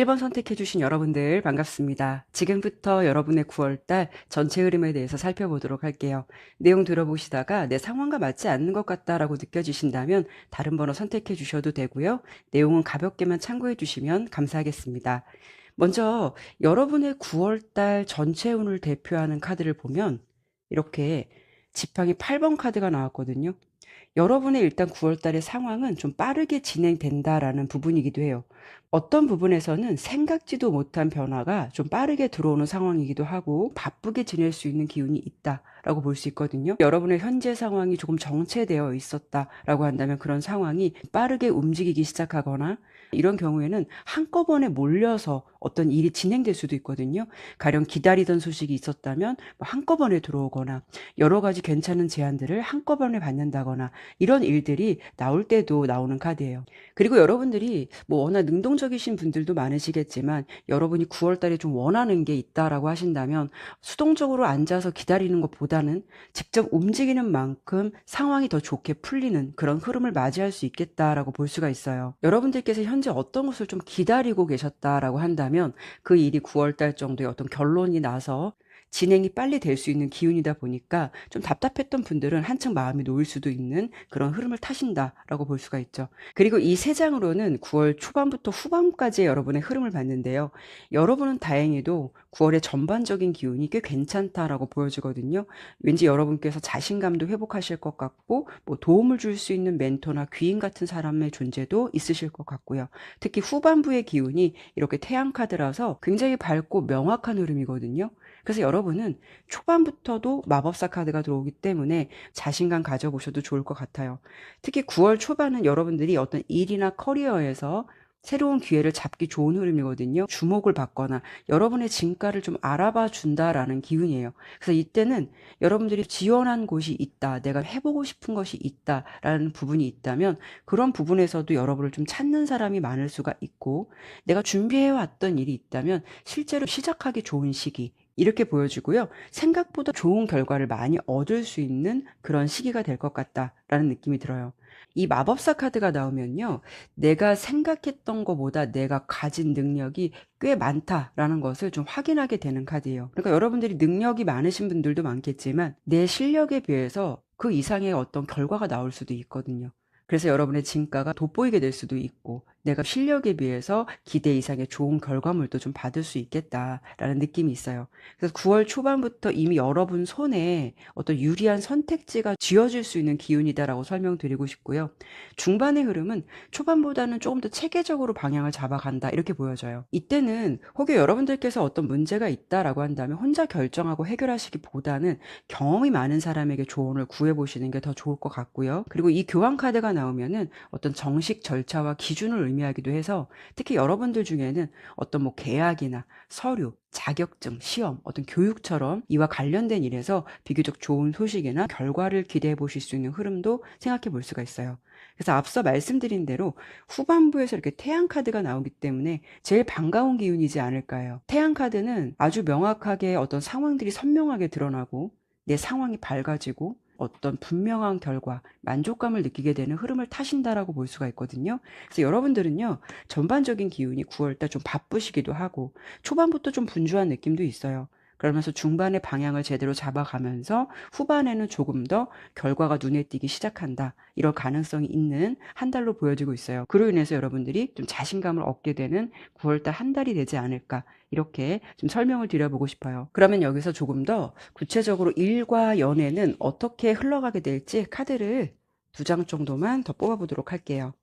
1번 선택해주신 여러분들 반갑습니다. 지금부터 여러분의 9월달 전체 흐름에 대해서 살펴보도록 할게요. 내용 들어보시다가 내 상황과 맞지 않는 것 같다라고 느껴지신다면 다른 번호 선택해 주셔도 되고요. 내용은 가볍게만 참고해 주시면 감사하겠습니다. 먼저 여러분의 9월달 전체 운을 대표하는 카드를 보면 이렇게 지팡이 8번 카드가 나왔거든요. 여러분의 일단 9월달의 상황은 좀 빠르게 진행된다라는 부분이기도 해요. 어떤 부분에서는 생각지도 못한 변화가 좀 빠르게 들어오는 상황이기도 하고 바쁘게 지낼 수 있는 기운이 있다라고 볼 수 있거든요. 여러분의 현재 상황이 조금 정체되어 있었다라고 한다면 그런 상황이 빠르게 움직이기 시작하거나 이런 경우에는 한꺼번에 몰려서 어떤 일이 진행될 수도 있거든요. 가령 기다리던 소식이 있었다면 한꺼번에 들어오거나 여러 가지 괜찮은 제안들을 한꺼번에 받는다거나 이런 일들이 나올 때도 나오는 카드예요. 그리고 여러분들이 워낙 능동적이신 분들도 많으시겠지만 여러분이 9월 달에 좀 원하는 게 있다라고 하신다면 수동적으로 앉아서 기다리는 것보다는 직접 움직이는 만큼 상황이 더 좋게 풀리는 그런 흐름을 맞이할 수 있겠다라고 볼 수가 있어요. 여러분들께서 현재 어떤 것을 좀 기다리고 계셨다라고 한다면 그 일이 9월 달 정도의 어떤 결론이 나서 진행이 빨리 될 수 있는 기운이다 보니까 좀 답답했던 분들은 한층 마음이 놓일 수도 있는 그런 흐름을 타신다라고 볼 수가 있죠. 그리고 이 세 장으로는 9월 초반부터 후반까지의 여러분의 흐름을 봤는데요. 여러분은 다행히도 9월의 전반적인 기운이 꽤 괜찮다라고 보여지거든요. 왠지 여러분께서 자신감도 회복하실 것 같고 도움을 줄 수 있는 멘토나 귀인 같은 사람의 존재도 있으실 것 같고요. 특히 후반부의 기운이 이렇게 태양 카드라서 굉장히 밝고 명확한 흐름이거든요. 그래서 여러분은 초반부터도 마법사 카드가 들어오기 때문에 자신감 가져보셔도 좋을 것 같아요. 특히 9월 초반은 여러분들이 어떤 일이나 커리어에서 새로운 기회를 잡기 좋은 흐름이거든요. 주목을 받거나 여러분의 진가를 좀 알아봐 준다라는 기운이에요. 그래서 이때는 여러분들이 지원한 곳이 있다, 내가 해보고 싶은 것이 있다라는 부분이 있다면 그런 부분에서도 여러분을 좀 찾는 사람이 많을 수가 있고 내가 준비해왔던 일이 있다면 실제로 시작하기 좋은 시기 이렇게 보여지고요. 생각보다 좋은 결과를 많이 얻을 수 있는 그런 시기가 될 것 같다라는 느낌이 들어요. 이 마법사 카드가 나오면요. 내가 생각했던 것보다 내가 가진 능력이 꽤 많다라는 것을 좀 확인하게 되는 카드예요. 그러니까 여러분들이 능력이 많으신 분들도 많겠지만 내 실력에 비해서 그 이상의 어떤 결과가 나올 수도 있거든요. 그래서 여러분의 진가가 돋보이게 될 수도 있고 내가 실력에 비해서 기대 이상의 좋은 결과물도 좀 받을 수 있겠다라는 느낌이 있어요. 그래서 9월 초반부터 이미 여러분 손에 어떤 유리한 선택지가 쥐어질 수 있는 기운이다라고 설명드리고 싶고요. 중반의 흐름은 초반보다는 조금 더 체계적으로 방향을 잡아간다 이렇게 보여져요. 이때는 혹여 여러분들께서 어떤 문제가 있다라고 한다면 혼자 결정하고 해결하시기보다는 경험이 많은 사람에게 조언을 구해보시는 게 더 좋을 것 같고요. 그리고 이 교환 카드가 나오면은 어떤 정식 절차와 기준을 의미하기도 해서 특히 여러분들 중에는 어떤 계약이나 서류, 자격증, 시험, 어떤 교육처럼 이와 관련된 일에서 비교적 좋은 소식이나 결과를 기대해 보실 수 있는 흐름도 생각해 볼 수가 있어요. 그래서 앞서 말씀드린 대로 후반부에서 이렇게 태양 카드가 나오기 때문에 제일 반가운 기운이지 않을까요? 태양 카드는 아주 명확하게 어떤 상황들이 선명하게 드러나고 내 상황이 밝아지고 어떤 분명한 결과, 만족감을 느끼게 되는 흐름을 타신다라고 볼 수가 있거든요. 그래서 여러분들은요, 전반적인 기운이 9월달 좀 바쁘시기도 하고, 초반부터 좀 분주한 느낌도 있어요. 그러면서 중반의 방향을 제대로 잡아가면서 후반에는 조금 더 결과가 눈에 띄기 시작한다. 이럴 가능성이 있는 한 달로 보여지고 있어요. 그로 인해서 여러분들이 좀 자신감을 얻게 되는 9월달 한 달이 되지 않을까. 이렇게 좀 설명을 드려보고 싶어요. 그러면 여기서 조금 더 구체적으로 일과 연애는 어떻게 흘러가게 될지 카드를 2장 정도만 더 뽑아보도록 할게요.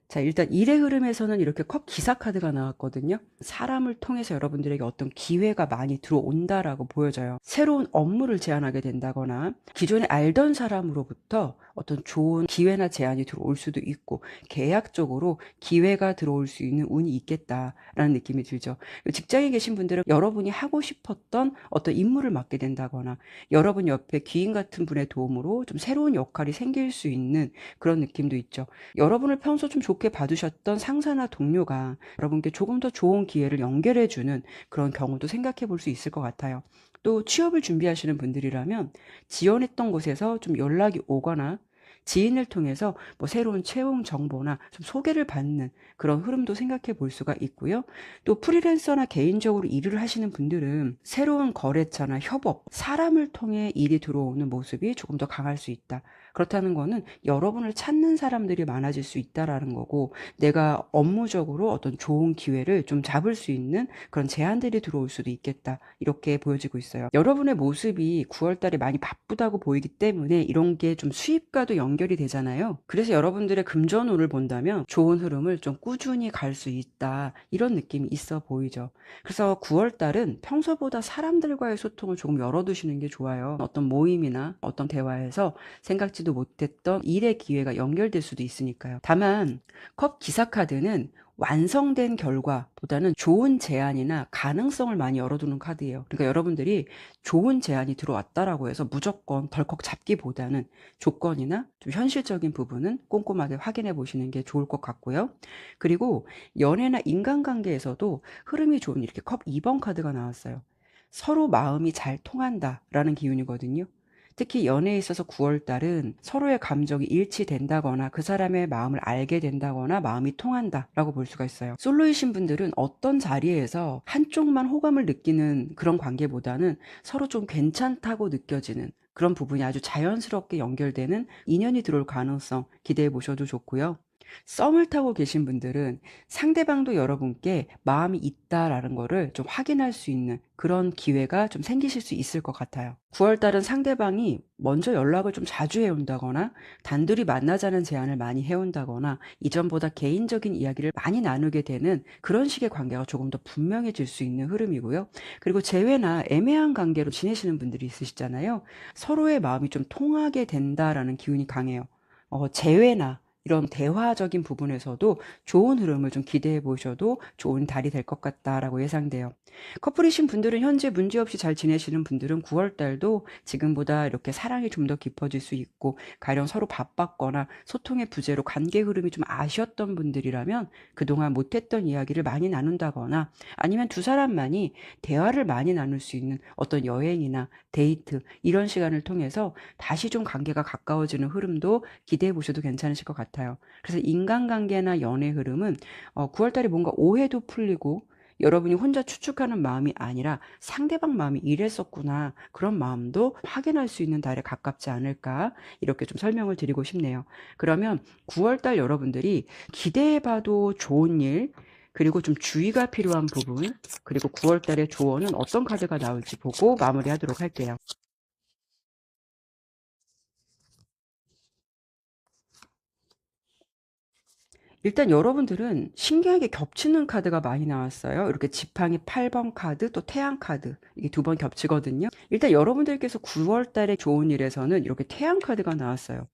자, 일단 일의 흐름에서는 이렇게 컵 기사 카드가 나왔거든요. 사람을 통해서 여러분들에게 어떤 기회가 많이 들어온다라고 보여져요. 새로운 업무를 제안하게 된다거나 기존에 알던 사람으로부터 어떤 좋은 기회나 제안이 들어올 수도 있고 계약적으로 기회가 들어올 수 있는 운이 있겠다라는 느낌이 들죠. 직장에 계신 분들은 여러분이 하고 싶었던 어떤 임무를 맡게 된다거나 여러분 옆에 귀인 같은 분의 도움으로 좀 새로운 역할이 생길 수 있는 그런 느낌도 있죠. 여러분을 평소 좀 좋게 봐주셨던 상사나 동료가 여러분께 조금 더 좋은 기회를 연결해주는 그런 경우도 생각해 볼 수 있을 것 같아요. 또 취업을 준비하시는 분들이라면 지원했던 곳에서 좀 연락이 오거나 지인을 통해서 뭐 새로운 채용 정보나 좀 소개를 받는 그런 흐름도 생각해 볼 수가 있고요. 또 프리랜서나 개인적으로 일을 하시는 분들은 새로운 거래처나 협업, 사람을 통해 일이 들어오는 모습이 조금 더 강할 수 있다. 그렇다는 거는 여러분을 찾는 사람들이 많아질 수 있다라는 거고, 내가 업무적으로 어떤 좋은 기회를 좀 잡을 수 있는 그런 제안들이 들어올 수도 있겠다. 이렇게 보여지고 있어요. 여러분의 모습이 9월 달에 많이 바쁘다고 보이기 때문에 이런 게 좀 수입과도 연결이 되잖아요. 그래서 여러분들의 금전운을 본다면 좋은 흐름을 좀 꾸준히 갈 수 있다. 이런 느낌이 있어 보이죠. 그래서 9월 달은 평소보다 사람들과의 소통을 조금 열어두시는 게 좋아요. 어떤 모임이나 어떤 대화에서 생각지도 못했던 일의 기회가 연결될 수도 있으니까요. 다만 컵 기사 카드는 완성된 결과보다는 좋은 제안이나 가능성을 많이 열어두는 카드예요. 그러니까 여러분들이 좋은 제안이 들어왔다라고 해서 무조건 덜컥 잡기보다는 조건이나 좀 현실적인 부분은 꼼꼼하게 확인해 보시는 게 좋을 것 같고요. 그리고 연애나 인간관계에서도 흐름이 좋은 이렇게 컵 2번 카드가 나왔어요. 서로 마음이 잘 통한다라는 기운이거든요. 특히 연애에 있어서 9월 달은 서로의 감정이 일치된다거나 그 사람의 마음을 알게 된다거나 마음이 통한다라고 볼 수가 있어요. 솔로이신 분들은 어떤 자리에서 한쪽만 호감을 느끼는 그런 관계보다는 서로 좀 괜찮다고 느껴지는 그런 부분이 아주 자연스럽게 연결되는 인연이 들어올 가능성 기대해 보셔도 좋고요. 썸을 타고 계신 분들은 상대방도 여러분께 마음이 있다라는 거를 좀 확인할 수 있는 그런 기회가 좀 생기실 수 있을 것 같아요. 9월 달은 상대방이 먼저 연락을 좀 자주 해온다거나 단둘이 만나자는 제안을 많이 해온다거나 이전보다 개인적인 이야기를 많이 나누게 되는 그런 식의 관계가 조금 더 분명해질 수 있는 흐름이고요. 그리고 재회나 애매한 관계로 지내시는 분들이 있으시잖아요. 서로의 마음이 좀 통하게 된다라는 기운이 강해요. 재회나 이런 대화적인 부분에서도 좋은 흐름을 좀 기대해 보셔도 좋은 달이 될 것 같다라고 예상돼요. 커플이신 분들은 현재 문제없이 잘 지내시는 분들은 9월 달도 지금보다 이렇게 사랑이 좀 더 깊어질 수 있고, 가령 서로 바빴거나 소통의 부재로 관계 흐름이 좀 아쉬웠던 분들이라면 그동안 못했던 이야기를 많이 나눈다거나 아니면 두 사람만이 대화를 많이 나눌 수 있는 어떤 여행이나 데이트 이런 시간을 통해서 다시 좀 관계가 가까워지는 흐름도 기대해 보셔도 괜찮으실 것 같아요. 그래서 인간관계나 연애 흐름은 9월 달에 뭔가 오해도 풀리고 여러분이 혼자 추측하는 마음이 아니라 상대방 마음이 이랬었구나 그런 마음도 확인할 수 있는 달에 가깝지 않을까 이렇게 좀 설명을 드리고 싶네요. 그러면 9월 달 여러분들이 기대해봐도 좋은 일 그리고 좀 주의가 필요한 부분 그리고 9월 달의 조언은 어떤 카드가 나올지 보고 마무리하도록 할게요. 일단 여러분들은 신기하게 겹치는 카드가 많이 나왔어요. 이렇게 지팡이 8번 카드 또 태양 카드 이게 두 번 겹치거든요. 일단 여러분들께서 9월 달에 좋은 일에서는 이렇게 태양 카드가 나왔어요.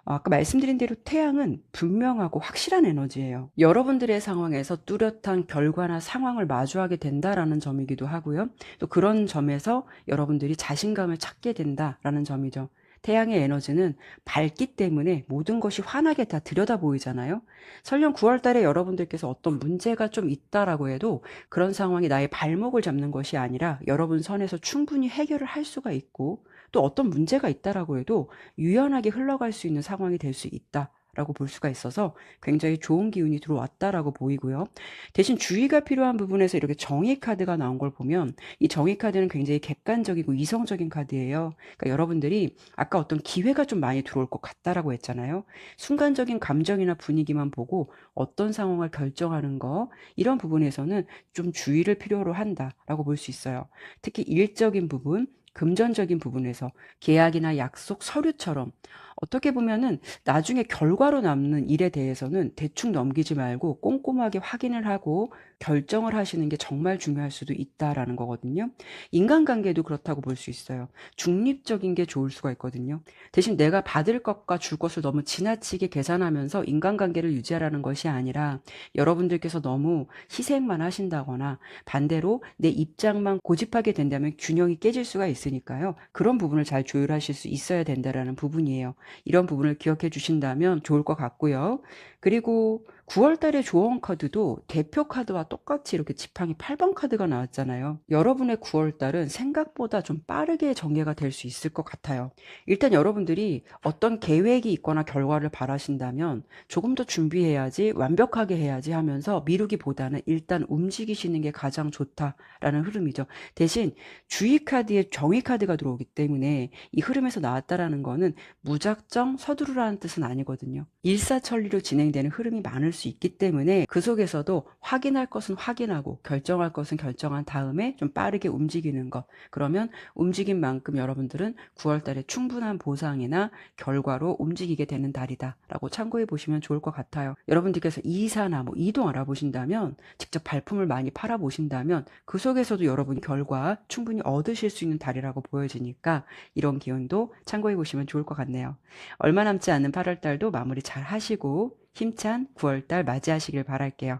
아까 말씀드린 대로 태양은 분명하고 확실한 에너지예요. 여러분들의 상황에서 뚜렷한 결과나 상황을 마주하게 된다라는 점이기도 하고요. 또 그런 점에서 여러분들이 자신감을 찾게 된다라는 점이죠. 태양의 에너지는 밝기 때문에 모든 것이 환하게 다 들여다 보이잖아요. 설령 9월 달에 여러분들께서 어떤 문제가 좀 있다라고 해도 그런 상황이 나의 발목을 잡는 것이 아니라 여러분 선에서 충분히 해결을 할 수가 있고 또 어떤 문제가 있다라고 해도 유연하게 흘러갈 수 있는 상황이 될 수 있다라고 볼 수가 있어서 굉장히 좋은 기운이 들어왔다라고 보이고요. 대신 주의가 필요한 부분에서 이렇게 정의 카드가 나온 걸 보면 이 정의 카드는 굉장히 객관적이고 이성적인 카드예요. 그러니까 여러분들이 아까 어떤 기회가 좀 많이 들어올 것 같다라고 했잖아요. 순간적인 감정이나 분위기만 보고 어떤 상황을 결정하는 거 이런 부분에서는 좀 주의를 필요로 한다라고 볼 수 있어요. 특히 일적인 부분 금전적인 부분에서 계약이나 약속, 서류처럼 어떻게 보면은 나중에 결과로 남는 일에 대해서는 대충 넘기지 말고 꼼꼼하게 확인을 하고 결정을 하시는 게 정말 중요할 수도 있다라는 거거든요. 인간관계도 그렇다고 볼 수 있어요. 중립적인 게 좋을 수가 있거든요. 대신 내가 받을 것과 줄 것을 너무 지나치게 계산하면서 인간관계를 유지하라는 것이 아니라 여러분들께서 너무 희생만 하신다거나 반대로 내 입장만 고집하게 된다면 균형이 깨질 수가 있으니까요. 그런 부분을 잘 조율하실 수 있어야 된다라는 부분이에요. 이런 부분을 기억해 주신다면 좋을 것 같고요. 그리고 9월 달에 조언 카드도 대표 카드와 똑같이 이렇게 지팡이 8번 카드가 나왔잖아요. 여러분의 9월 달은 생각보다 좀 빠르게 전개가 될 수 있을 것 같아요. 일단 여러분들이 어떤 계획이 있거나 결과를 바라신다면 조금 더 준비해야지, 완벽하게 해야지 하면서 미루기보다는 일단 움직이시는 게 가장 좋다라는 흐름이죠. 대신 주의 카드에 정의 카드가 들어오기 때문에 이 흐름에서 나왔다라는 거는 무작정 서두르라는 뜻은 아니거든요. 일사천리로 진행되는 흐름이 많을 수 있기 때문에 그 속에서도 확인할 것은 확인하고 결정할 것은 결정한 다음에 좀 빠르게 움직이는 것. 그러면 움직인 만큼 여러분들은 9월 달에 충분한 보상이나 결과로 움직이게 되는 달이다라고 참고해 보시면 좋을 것 같아요. 여러분들께서 이사나 뭐 이동 알아보신다면, 직접 발품을 많이 팔아보신다면 그 속에서도 여러분이 결과 충분히 얻으실 수 있는 달이라고 보여지니까 이런 기운도 참고해 보시면 좋을 것 같네요. 얼마 남지 않은 8월 달도 마무리 잘 하시고 힘찬 9월 달 맞이하시길 바랄게요.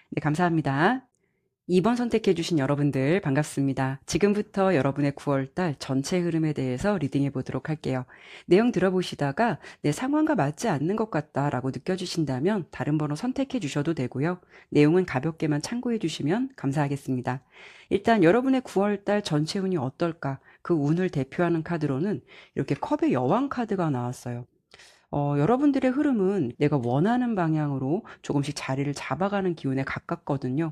네, 감사합니다. 2번 선택해주신 여러분들 반갑습니다. 지금부터 여러분의 9월달 전체 흐름에 대해서 리딩해 보도록 할게요. 내용 들어보시다가 내 상황과 맞지 않는 것 같다라고 느껴지신다면 다른 번호 선택해 주셔도 되고요. 내용은 가볍게만 참고해 주시면 감사하겠습니다. 일단 여러분의 9월달 전체 운이 어떨까? 그 운을 대표하는 카드로는 이렇게 컵의 여왕 카드가 나왔어요. 여러분들의 흐름은 내가 원하는 방향으로 조금씩 자리를 잡아가는 기운에 가깝거든요.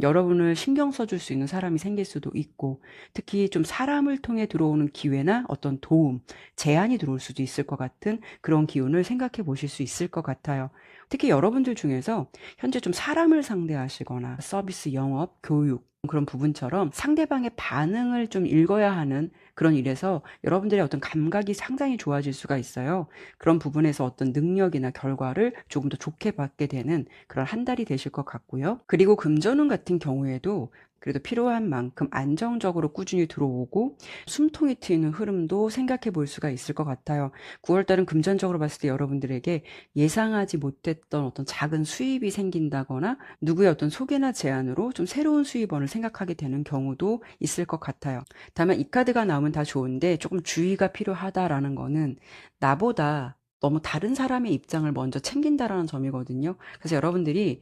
여러분을 신경 써줄 수 있는 사람이 생길 수도 있고, 특히 좀 사람을 통해 들어오는 기회나 어떤 도움, 제안이 들어올 수도 있을 것 같은 그런 기운을 생각해 보실 수 있을 것 같아요. 특히 여러분들 중에서 현재 좀 사람을 상대하시거나 서비스, 영업, 교육, 그런 부분처럼 상대방의 반응을 좀 읽어야 하는 그런 일에서 여러분들의 어떤 감각이 상당히 좋아질 수가 있어요. 그런 부분에서 어떤 능력이나 결과를 조금 더 좋게 받게 되는 그런 한 달이 되실 것 같고요. 그리고 금전운 같은 경우에도 그래도 필요한 만큼 안정적으로 꾸준히 들어오고 숨통이 트이는 흐름도 생각해 볼 수가 있을 것 같아요. 9월달은 금전적으로 봤을 때 여러분들에게 예상하지 못했던 어떤 작은 수입이 생긴다거나 누구의 어떤 소개나 제안으로 좀 새로운 수입원을 생각하게 되는 경우도 있을 것 같아요. 다만 이 카드가 나오면 다 좋은데 조금 주의가 필요하다라는 거는 나보다 너무 다른 사람의 입장을 먼저 챙긴다라는 점이거든요. 그래서 여러분들이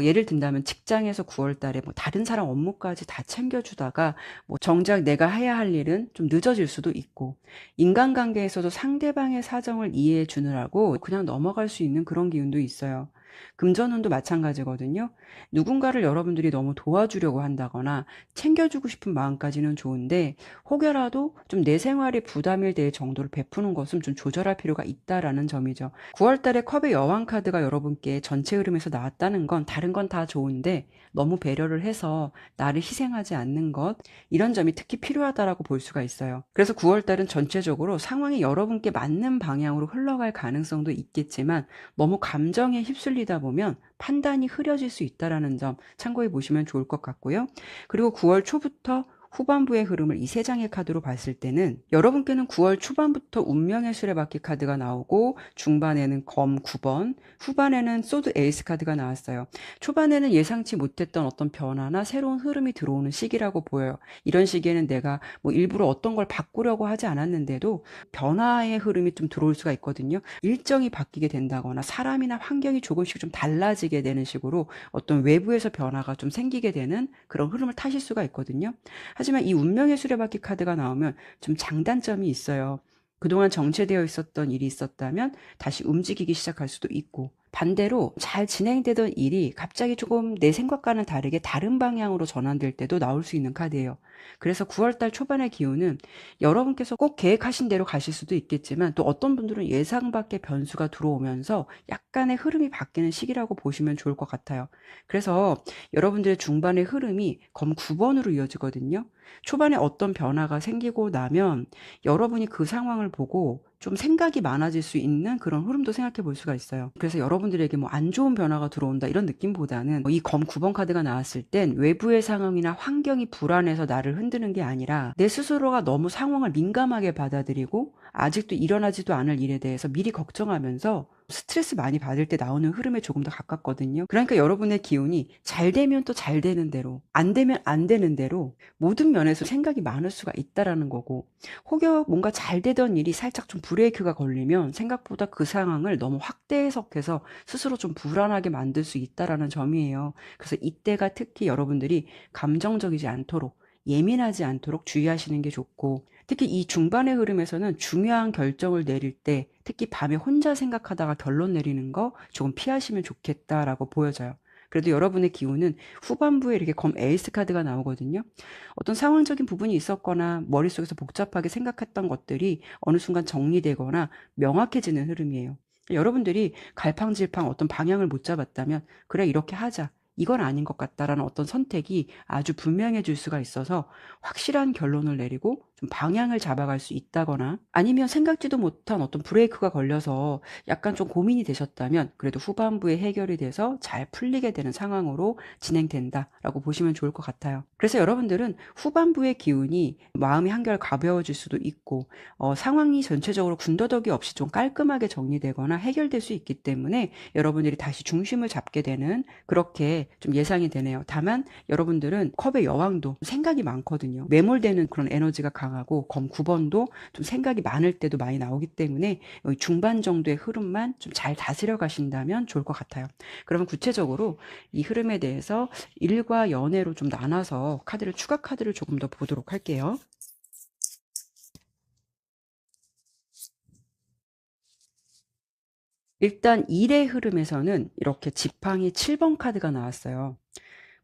예를 든다면 직장에서 9월 달에 뭐 다른 사람 업무까지 다 챙겨주다가 뭐 정작 내가 해야 할 일은 좀 늦어질 수도 있고, 인간관계에서도 상대방의 사정을 이해해 주느라고 그냥 넘어갈 수 있는 그런 기운도 있어요. 금전운도 마찬가지거든요. 누군가를 여러분들이 너무 도와주려고 한다거나 챙겨주고 싶은 마음까지는 좋은데 혹여라도 좀 내 생활에 부담이 될 정도를 베푸는 것은 좀 조절할 필요가 있다라는 점이죠. 9월 달에 컵의 여왕 카드가 여러분께 전체 흐름에서 나왔다는 건 다른 건 다 좋은데 너무 배려를 해서 나를 희생하지 않는 것, 이런 점이 특히 필요하다라고 볼 수가 있어요. 그래서 9월 달은 전체적으로 상황이 여러분께 맞는 방향으로 흘러갈 가능성도 있겠지만 너무 감정에 휩쓸리다 보면 판단이 흐려질 수 있다라는 점 참고해 보시면 좋을 것 같고요. 그리고 9월 초부터 후반부의 흐름을 이 세 장의 카드로 봤을 때는 여러분께는 9월 초반부터 운명의 수레바퀴 카드가 나오고 중반에는 검 9번, 후반에는 소드 에이스 카드가 나왔어요. 초반에는 예상치 못했던 어떤 변화나 새로운 흐름이 들어오는 시기라고 보여요. 이런 시기에는 내가 뭐 일부러 어떤 걸 바꾸려고 하지 않았는데도 변화의 흐름이 좀 들어올 수가 있거든요. 일정이 바뀌게 된다거나 사람이나 환경이 조금씩 좀 달라지게 되는 식으로 어떤 외부에서 변화가 좀 생기게 되는 그런 흐름을 타실 수가 있거든요. 하지만 이 운명의 수레바퀴 카드가 나오면 좀 장단점이 있어요. 그동안 정체되어 있었던 일이 있었다면 다시 움직이기 시작할 수도 있고, 반대로 잘 진행되던 일이 갑자기 조금 내 생각과는 다르게 다른 방향으로 전환될 때도 나올 수 있는 카드예요. 그래서 9월달 초반의 기운은 여러분께서 꼭 계획하신 대로 가실 수도 있겠지만 또 어떤 분들은 예상 밖의 변수가 들어오면서 약간의 흐름이 바뀌는 시기라고 보시면 좋을 것 같아요. 그래서 여러분들의 중반의 흐름이 검 9번으로 이어지거든요. 초반에 어떤 변화가 생기고 나면 여러분이 그 상황을 보고 좀 생각이 많아질 수 있는 그런 흐름도 생각해 볼 수가 있어요. 그래서 여러분들에게 뭐 안 좋은 변화가 들어온다 이런 느낌보다는 이 검 9번 카드가 나왔을 땐 외부의 상황이나 환경이 불안해서 나를 흔드는 게 아니라 내 스스로가 너무 상황을 민감하게 받아들이고 아직도 일어나지도 않을 일에 대해서 미리 걱정하면서 스트레스 많이 받을 때 나오는 흐름에 조금 더 가깝거든요. 그러니까 여러분의 기운이 잘 되면 또 잘 되는 대로, 안 되면 안 되는 대로 모든 면에서 생각이 많을 수가 있다라는 거고, 혹여 뭔가 잘 되던 일이 살짝 좀 브레이크가 걸리면 생각보다 그 상황을 너무 확대 해석해서 스스로 좀 불안하게 만들 수 있다라는 점이에요. 그래서 이때가 특히 여러분들이 감정적이지 않도록, 예민하지 않도록 주의하시는 게 좋고, 특히 이 중반의 흐름에서는 중요한 결정을 내릴 때 특히 밤에 혼자 생각하다가 결론 내리는 거 조금 피하시면 좋겠다라고 보여져요. 그래도 여러분의 기운은 후반부에 이렇게 검 에이스 카드가 나오거든요. 어떤 상황적인 부분이 있었거나 머릿속에서 복잡하게 생각했던 것들이 어느 순간 정리되거나 명확해지는 흐름이에요. 여러분들이 갈팡질팡 어떤 방향을 못 잡았다면, 그래, 이렇게 하자, 이건 아닌 것 같다라는 어떤 선택이 아주 분명해질 수가 있어서 확실한 결론을 내리고 좀 방향을 잡아갈 수 있다거나, 아니면 생각지도 못한 어떤 브레이크가 걸려서 약간 좀 고민이 되셨다면 그래도 후반부에 해결이 돼서 잘 풀리게 되는 상황으로 진행된다라고 보시면 좋을 것 같아요. 그래서 여러분들은 후반부의 기운이 마음이 한결 가벼워질 수도 있고, 상황이 전체적으로 군더더기 없이 좀 깔끔하게 정리되거나 해결될 수 있기 때문에 여러분들이 다시 중심을 잡게 되는, 그렇게 좀 예상이 되네요. 다만 여러분들은 컵의 여왕도 생각이 많거든요. 매몰되는 그런 에너지가 강하고, 검 9번도 좀 생각이 많을 때도 많이 나오기 때문에 여기 중반 정도의 흐름만 좀 잘 다스려 가신다면 좋을 것 같아요. 그러면 구체적으로 이 흐름에 대해서 일과 연애로 좀 나눠서 추가 카드를 조금 더 보도록 할게요. 일단 일의 흐름에서는 이렇게 지팡이 7번 카드가 나왔어요.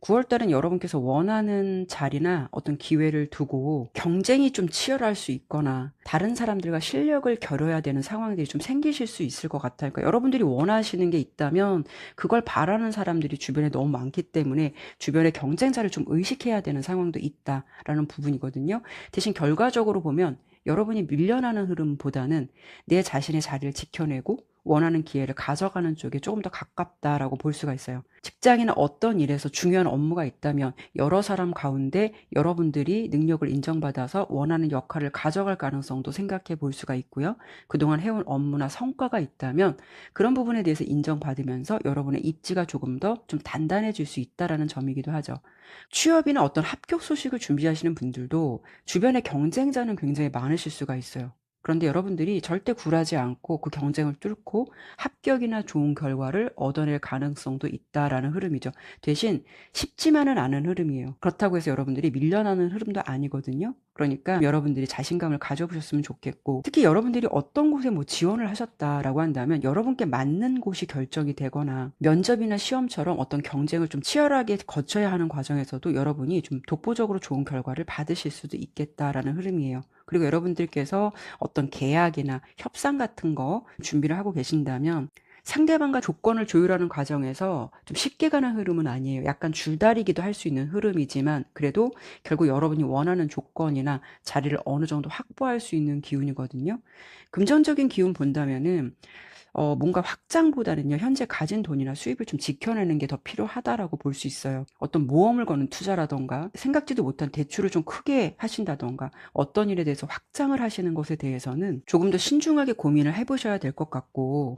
9월 달은 여러분께서 원하는 자리나 어떤 기회를 두고 경쟁이 좀 치열할 수 있거나 다른 사람들과 실력을 겨뤄야 되는 상황들이 좀 생기실 수 있을 것 같아요. 그러니까 여러분들이 원하시는 게 있다면 그걸 바라는 사람들이 주변에 너무 많기 때문에 주변의 경쟁자를 좀 의식해야 되는 상황도 있다라는 부분이거든요. 대신 결과적으로 보면 여러분이 밀려나는 흐름보다는 내 자신의 자리를 지켜내고 원하는 기회를 가져가는 쪽에 조금 더 가깝다라고 볼 수가 있어요. 직장이나 어떤 일에서 중요한 업무가 있다면 여러 사람 가운데 여러분들이 능력을 인정받아서 원하는 역할을 가져갈 가능성도 생각해 볼 수가 있고요. 그동안 해온 업무나 성과가 있다면 그런 부분에 대해서 인정받으면서 여러분의 입지가 조금 더 좀 단단해질 수 있다라는 점이기도 하죠. 취업이나 어떤 합격 소식을 준비하시는 분들도 주변에 경쟁자는 굉장히 많으실 수가 있어요. 그런데 여러분들이 절대 굴하지 않고 그 경쟁을 뚫고 합격이나 좋은 결과를 얻어낼 가능성도 있다라는 흐름이죠. 대신 쉽지만은 않은 흐름이에요. 그렇다고 해서 여러분들이 밀려나는 흐름도 아니거든요. 그러니까 여러분들이 자신감을 가져보셨으면 좋겠고, 특히 여러분들이 어떤 곳에 뭐 지원을 하셨다라고 한다면 여러분께 맞는 곳이 결정이 되거나 면접이나 시험처럼 어떤 경쟁을 좀 치열하게 거쳐야 하는 과정에서도 여러분이 좀 독보적으로 좋은 결과를 받으실 수도 있겠다라는 흐름이에요. 그리고 여러분들께서 어떤 계약이나 협상 같은 거 준비를 하고 계신다면 상대방과 조건을 조율하는 과정에서 좀 쉽게 가는 흐름은 아니에요. 약간 줄다리기도 할 수 있는 흐름이지만 그래도 결국 여러분이 원하는 조건이나 자리를 어느 정도 확보할 수 있는 기운이거든요. 금전적인 기운 본다면은 뭔가 확장보다는요, 현재 가진 돈이나 수입을 좀 지켜내는 게 더 필요하다라고 볼 수 있어요. 어떤 모험을 거는 투자라던가 생각지도 못한 대출을 좀 크게 하신다던가 어떤 일에 대해서 확장을 하시는 것에 대해서는 조금 더 신중하게 고민을 해보셔야 될 것 같고,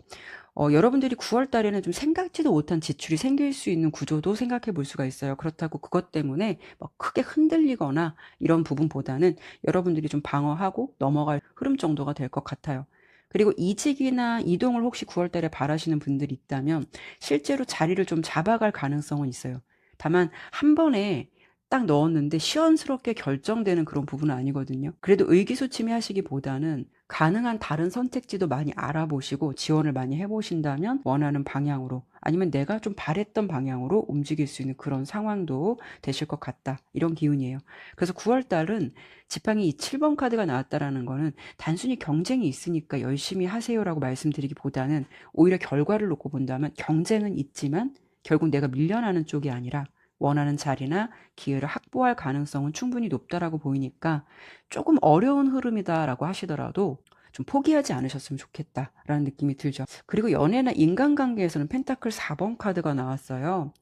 여러분들이 9월 달에는 좀 생각지도 못한 지출이 생길 수 있는 구조도 생각해 볼 수가 있어요. 그렇다고 그것 때문에 막 크게 흔들리거나 이런 부분보다는 여러분들이 좀 방어하고 넘어갈 흐름 정도가 될 것 같아요. 그리고 이직이나 이동을 혹시 9월 달에 바라시는 분들이 있다면 실제로 자리를 좀 잡아갈 가능성은 있어요. 다만 한 번에 딱 넣었는데 시원스럽게 결정되는 그런 부분은 아니거든요. 그래도 의기소침해 하시기보다는 가능한 다른 선택지도 많이 알아보시고 지원을 많이 해보신다면 원하는 방향으로, 아니면 내가 좀 바랬던 방향으로 움직일 수 있는 그런 상황도 되실 것 같다, 이런 기운이에요. 그래서 9월 달은 지팡이 이 7번 카드가 나왔다라는 거는 단순히 경쟁이 있으니까 열심히 하세요라고 말씀드리기보다는 오히려 결과를 놓고 본다면 경쟁은 있지만 결국 내가 밀려나는 쪽이 아니라 원하는 자리나 기회를 확보할 가능성은 충분히 높다라고 보이니까 조금 어려운 흐름이다라고 하시더라도 좀 포기하지 않으셨으면 좋겠다라는 느낌이 들죠. 그리고 연애나 인간관계에서는 펜타클 4번 카드가 나왔어요.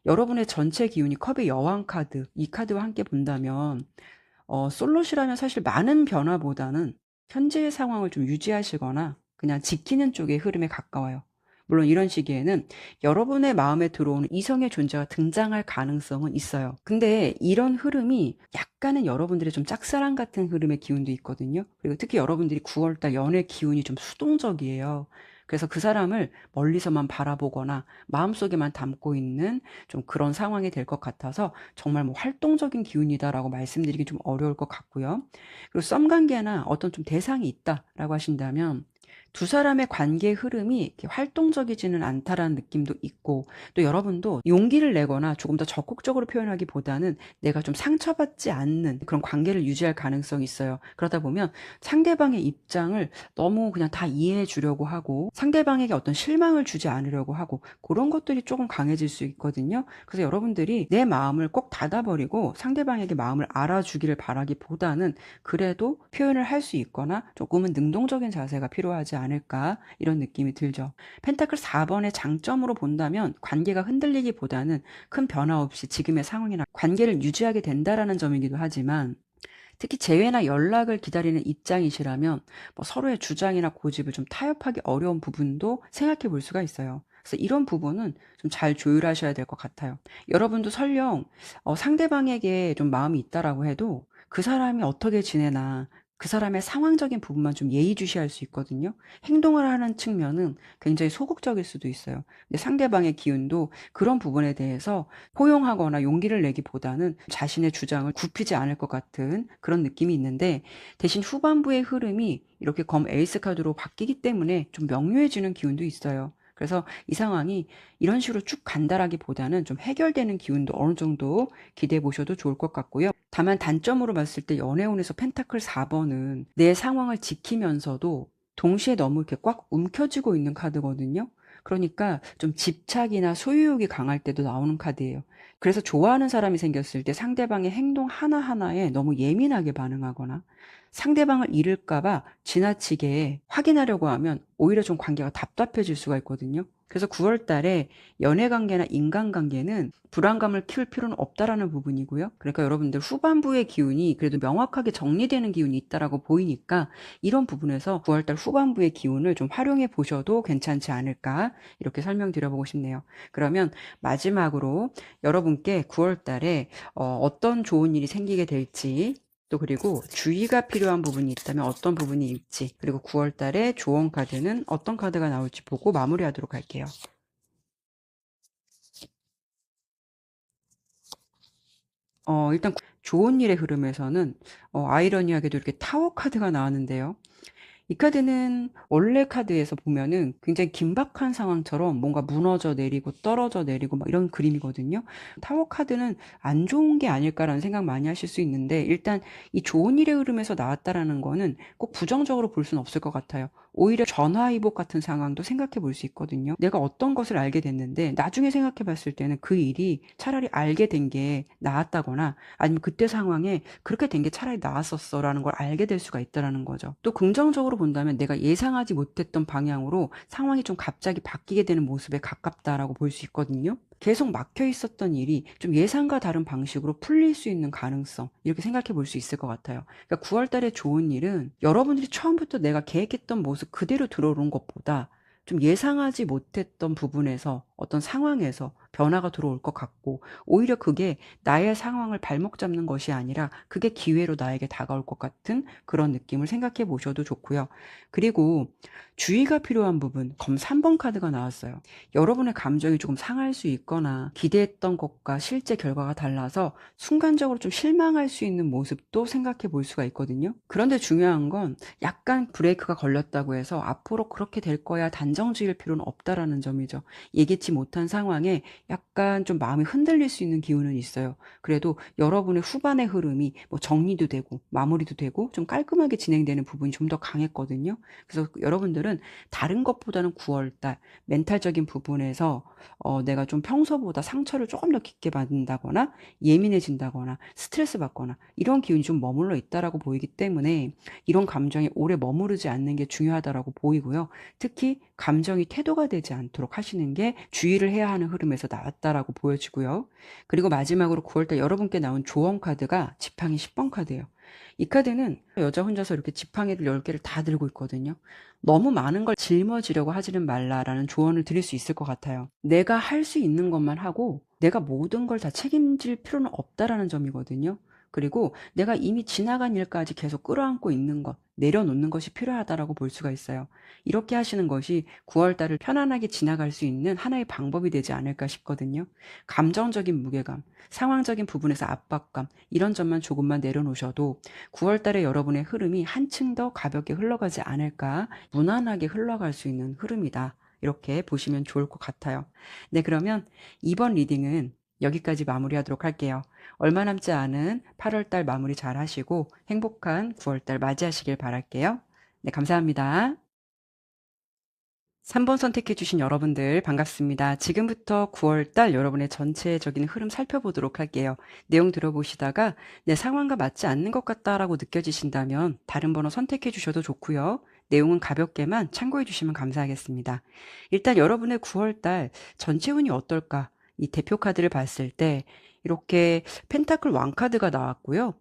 여러분의 전체 기운이 컵의 여왕 카드, 이 카드와 함께 본다면 솔로시라면 사실 많은 변화보다는 현재의 상황을 좀 유지하시거나 그냥 지키는 쪽의 흐름에 가까워요. 물론 이런 시기에는 여러분의 마음에 들어오는 이성의 존재가 등장할 가능성은 있어요. 근데 이런 흐름이 약간은 여러분들의 좀 짝사랑 같은 흐름의 기운도 있거든요. 그리고 특히 여러분들이 9월달 연애 기운이 좀 수동적이에요. 그래서 그 사람을 멀리서만 바라보거나 마음속에만 담고 있는 좀 그런 상황이 될 것 같아서 정말 뭐 활동적인 기운이다라고 말씀드리기 좀 어려울 것 같고요. 그리고 썸 관계나 어떤 좀 대상이 있다라고 하신다면 두 사람의 관계의 흐름이 이렇게 활동적이지는 않다라는 느낌도 있고, 또 여러분도 용기를 내거나 조금 더 적극적으로 표현하기보다는 내가 좀 상처받지 않는 그런 관계를 유지할 가능성이 있어요. 그러다 보면 상대방의 입장을 너무 그냥 다 이해해 주려고 하고 상대방에게 어떤 실망을 주지 않으려고 하고 그런 것들이 조금 강해질 수 있거든요. 그래서 여러분들이 내 마음을 꼭 닫아버리고 상대방에게 마음을 알아주기를 바라기보다는 그래도 표현을 할 수 있거나 조금은 능동적인 자세가 필요하지 않을까, 이런 느낌이 들죠. 펜타클 4번의 장점으로 본다면 관계가 흔들리기보다는 큰 변화 없이 지금의 상황이나 관계를 유지하게 된다라는 점이기도 하지만, 특히 재회나 연락을 기다리는 입장이시라면 뭐 서로의 주장이나 고집을 좀 타협하기 어려운 부분도 생각해 볼 수가 있어요. 그래서 이런 부분은 좀 잘 조율하셔야 될 것 같아요. 여러분도 설령 상대방에게 좀 마음이 있다라고 해도 그 사람이 어떻게 지내나 그 사람의 상황적인 부분만 좀 예의주시할 수 있거든요. 행동을 하는 측면은 굉장히 소극적일 수도 있어요. 근데 상대방의 기운도 그런 부분에 대해서 포용하거나 용기를 내기보다는 자신의 주장을 굽히지 않을 것 같은 그런 느낌이 있는데, 대신 후반부의 흐름이 이렇게 검 에이스 카드로 바뀌기 때문에 좀 명료해지는 기운도 있어요. 그래서 이 상황이 이런 식으로 쭉 간다라기보다는 좀 해결되는 기운도 어느 정도 기대해 보셔도 좋을 것 같고요. 다만 단점으로 봤을 때 연애운에서 펜타클 4번은 내 상황을 지키면서도 동시에 너무 이렇게 꽉 움켜쥐고 있는 카드거든요. 그러니까 좀 집착이나 소유욕이 강할 때도 나오는 카드예요. 그래서 좋아하는 사람이 생겼을 때 상대방의 행동 하나하나에 너무 예민하게 반응하거나 상대방을 잃을까봐 지나치게 확인하려고 하면 오히려 좀 관계가 답답해질 수가 있거든요. 그래서 9월 달에 연애 관계나 인간 관계는 불안감을 키울 필요는 없다라는 부분이고요. 그러니까 여러분들 후반부의 기운이 그래도 명확하게 정리되는 기운이 있다라고 보이니까 이런 부분에서 9월 달 후반부의 기운을 좀 활용해 보셔도 괜찮지 않을까, 이렇게 설명드려보고 싶네요. 그러면 마지막으로 여러분께 9월 달에 어떤 좋은 일이 생기게 될지, 또 그리고 주의가 필요한 부분이 있다면 어떤 부분일지, 그리고 9월 달에 조언 카드는 어떤 카드가 나올지 보고 마무리하도록 할게요. 일단 좋은 일의 흐름에서는 아이러니하게도 이렇게 타워 카드가 나왔는데요. 이 카드는 원래 카드에서 보면은 굉장히 긴박한 상황처럼 뭔가 무너져 내리고 떨어져 내리고 막 이런 그림이거든요. 타워 카드는 안 좋은 게 아닐까라는 생각 많이 하실 수 있는데, 일단 이 좋은 일의 흐름에서 나왔다라는 거는 꼭 부정적으로 볼 수는 없을 것 같아요. 오히려 전화위복 같은 상황도 생각해 볼 수 있거든요. 내가 어떤 것을 알게 됐는데 나중에 생각해 봤을 때는 그 일이 차라리 알게 된 게 나았다거나 아니면 그때 상황에 그렇게 된 게 차라리 나았었어라는 걸 알게 될 수가 있다라는 거죠. 또 긍정적으로 본다면 내가 예상하지 못했던 방향으로 상황이 좀 갑자기 바뀌게 되는 모습에 가깝다라고 볼 수 있거든요. 계속 막혀 있었던 일이 좀 예상과 다른 방식으로 풀릴 수 있는 가능성, 이렇게 생각해 볼 수 있을 것 같아요. 그러니까 9월 달에 좋은 일은 여러분들이 처음부터 내가 계획했던 모습 그대로 들어오는 것보다 좀 예상하지 못했던 부분에서 어떤 상황에서 변화가 들어올 것 같고, 오히려 그게 나의 상황을 발목 잡는 것이 아니라 그게 기회로 나에게 다가올 것 같은 그런 느낌을 생각해 보셔도 좋고요. 그리고 주의가 필요한 부분, 검 3번 카드가 나왔어요. 여러분의 감정이 조금 상할 수 있거나 기대했던 것과 실제 결과가 달라서 순간적으로 좀 실망할 수 있는 모습도 생각해 볼 수가 있거든요. 그런데 중요한 건 약간 브레이크가 걸렸다고 해서 앞으로 그렇게 될 거야 단정 지을 필요는 없다라는 점이죠. 예기치 못한 상황에 약간 좀 마음이 흔들릴 수 있는 기운은 있어요. 그래도 여러분의 후반의 흐름이 뭐 정리도 되고 마무리도 되고 좀 깔끔하게 진행되는 부분이 좀 더 강했거든요. 그래서 여러분들은 다른 것보다는 9월달 멘탈적인 부분에서 내가 좀 평소보다 상처를 조금 더 깊게 받는다거나 예민해진다거나 스트레스 받거나 이런 기운이 좀 머물러 있다라고 보이기 때문에 이런 감정에 오래 머무르지 않는 게 중요하다라고 보이고요. 특히 감정이 태도가 되지 않도록 하시는 게 주의를 해야 하는 흐름에서 나왔다라고 보여지고요. 그리고 마지막으로 9월달 여러분께 나온 조언 카드가 지팡이 10번 카드예요. 이 카드는 여자 혼자서 이렇게 지팡이를 10개를 다 들고 있거든요. 너무 많은 걸 짊어지려고 하지는 말라라는 조언을 드릴 수 있을 것 같아요. 내가 할 수 있는 것만 하고 내가 모든 걸 다 책임질 필요는 없다라는 점이거든요. 그리고 내가 이미 지나간 일까지 계속 끌어안고 있는 것, 내려놓는 것이 필요하다라고 볼 수가 있어요. 이렇게 하시는 것이 9월 달을 편안하게 지나갈 수 있는 하나의 방법이 되지 않을까 싶거든요. 감정적인 무게감, 상황적인 부분에서 압박감, 이런 점만 조금만 내려놓으셔도 9월 달에 여러분의 흐름이 한층 더 가볍게 흘러가지 않을까, 무난하게 흘러갈 수 있는 흐름이다. 이렇게 보시면 좋을 것 같아요. 네, 그러면 이번 리딩은 여기까지 마무리하도록 할게요. 얼마 남지 않은 8월달 마무리 잘 하시고 행복한 9월달 맞이하시길 바랄게요. 네, 감사합니다. 3번 선택해주신 여러분들 반갑습니다. 지금부터 9월달 여러분의 전체적인 흐름 살펴보도록 할게요. 내용 들어보시다가 내 상황과 맞지 않는 것 같다라고 느껴지신다면 다른 번호 선택해주셔도 좋고요. 내용은 가볍게만 참고해주시면 감사하겠습니다. 일단 여러분의 9월달 전체 운이 어떨까? 이 대표 카드를 봤을 때 이렇게 펜타클 왕카드가 나왔고요.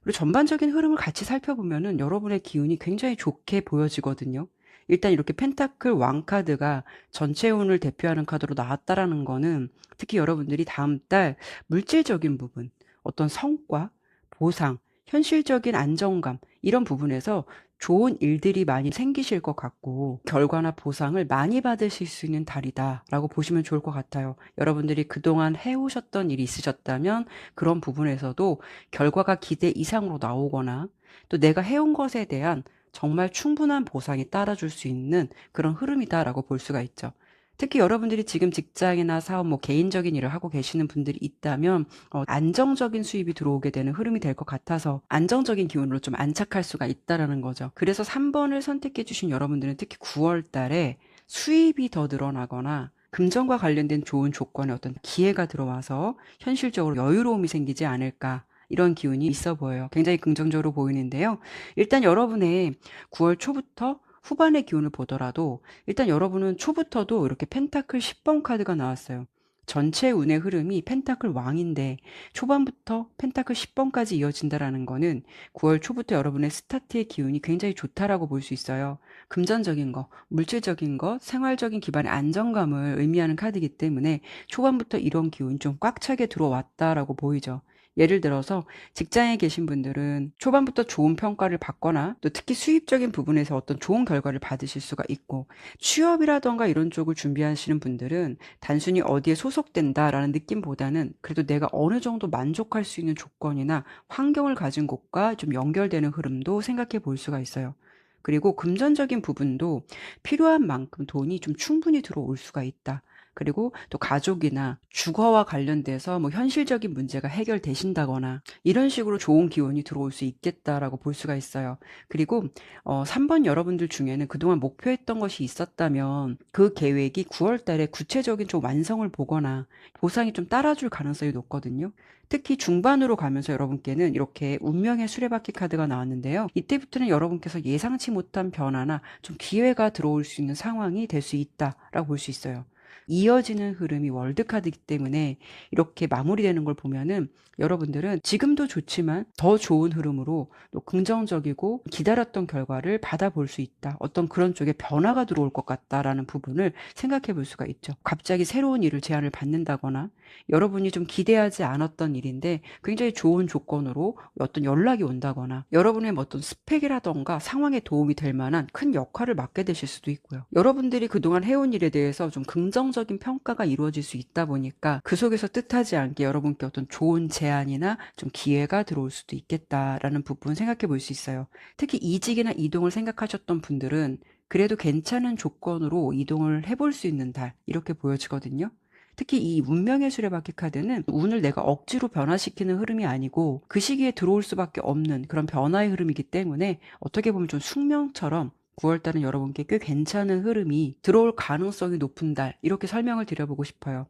그리고 전반적인 흐름을 같이 살펴보면은 여러분의 기운이 굉장히 좋게 보여지거든요. 일단 이렇게 펜타클 왕카드가 전체 운을 대표하는 카드로 나왔다라는 거는 특히 여러분들이 다음 달 물질적인 부분, 어떤 성과, 보상, 현실적인 안정감 이런 부분에서 좋은 일들이 많이 생기실 것 같고 결과나 보상을 많이 받으실 수 있는 달이다라고 보시면 좋을 것 같아요. 여러분들이 그동안 해오셨던 일이 있으셨다면 그런 부분에서도 결과가 기대 이상으로 나오거나 또 내가 해온 것에 대한 정말 충분한 보상이 따라줄 수 있는 그런 흐름이다라고 볼 수가 있죠. 특히 여러분들이 지금 직장이나 사업, 개인적인 일을 하고 계시는 분들이 있다면 안정적인 수입이 들어오게 되는 흐름이 될 것 같아서 안정적인 기운으로 좀 안착할 수가 있다라는 거죠. 그래서 3번을 선택해 주신 여러분들은 특히 9월 달에 수입이 더 늘어나거나 금전과 관련된 좋은 조건의 어떤 기회가 들어와서 현실적으로 여유로움이 생기지 않을까 이런 기운이 있어 보여요. 굉장히 긍정적으로 보이는데요. 일단 여러분의 9월 초부터 후반의 기운을 보더라도 일단 여러분은 초부터도 이렇게 펜타클 10번 카드가 나왔어요. 전체 운의 흐름이 펜타클 왕인데 초반부터 펜타클 10번까지 이어진다라는 거는 9월 초부터 여러분의 스타트의 기운이 굉장히 좋다라고 볼 수 있어요. 금전적인 거, 물질적인 거, 생활적인 기반의 안정감을 의미하는 카드이기 때문에 초반부터 이런 기운이 좀 꽉 차게 들어왔다라고 보이죠. 예를 들어서 직장에 계신 분들은 초반부터 좋은 평가를 받거나 또 특히 수입적인 부분에서 어떤 좋은 결과를 받으실 수가 있고 취업이라던가 이런 쪽을 준비하시는 분들은 단순히 어디에 소속된다라는 느낌보다는 그래도 내가 어느 정도 만족할 수 있는 조건이나 환경을 가진 곳과 좀 연결되는 흐름도 생각해 볼 수가 있어요. 그리고 금전적인 부분도 필요한 만큼 돈이 좀 충분히 들어올 수가 있다. 그리고 또 가족이나 주거와 관련돼서 현실적인 문제가 해결되신다거나 이런 식으로 좋은 기운이 들어올 수 있겠다라고 볼 수가 있어요. 그리고 3번 여러분들 중에는 그동안 목표했던 것이 있었다면 그 계획이 9월 달에 구체적인 좀 완성을 보거나 보상이 좀 따라줄 가능성이 높거든요. 특히 중반으로 가면서 여러분께는 이렇게 운명의 수레바퀴 카드가 나왔는데요. 이때부터는 여러분께서 예상치 못한 변화나 좀 기회가 들어올 수 있는 상황이 될 수 있다라고 볼 수 있어요. 이어지는 흐름이 월드카드이기 때문에 이렇게 마무리되는 걸 보면은 여러분들은 지금도 좋지만 더 좋은 흐름으로 또 긍정적이고 기다렸던 결과를 받아볼 수 있다. 어떤 그런 쪽에 변화가 들어올 것 같다라는 부분을 생각해 볼 수가 있죠. 갑자기 새로운 일을 제안을 받는다거나 여러분이 좀 기대하지 않았던 일인데 굉장히 좋은 조건으로 어떤 연락이 온다거나 여러분의 어떤 스펙이라던가 상황에 도움이 될 만한 큰 역할을 맡게 되실 수도 있고요. 여러분들이 그동안 해온 일에 대해서 좀 긍정적인 평가가 이루어질 수 있다 보니까 그 속에서 뜻하지 않게 여러분께 어떤 좋은 제안이나 좀 기회가 들어올 수도 있겠다라는 부분 생각해 볼 수 있어요. 특히 이직이나 이동을 생각하셨던 분들은 그래도 괜찮은 조건으로 이동을 해볼 수 있는 달 이렇게 보여지거든요. 특히 이 운명의 수레바퀴 카드는 운을 내가 억지로 변화시키는 흐름이 아니고 그 시기에 들어올 수밖에 없는 그런 변화의 흐름이기 때문에 어떻게 보면 좀 숙명처럼 9월달은 여러분께 꽤 괜찮은 흐름이 들어올 가능성이 높은 달 이렇게 설명을 드려보고 싶어요.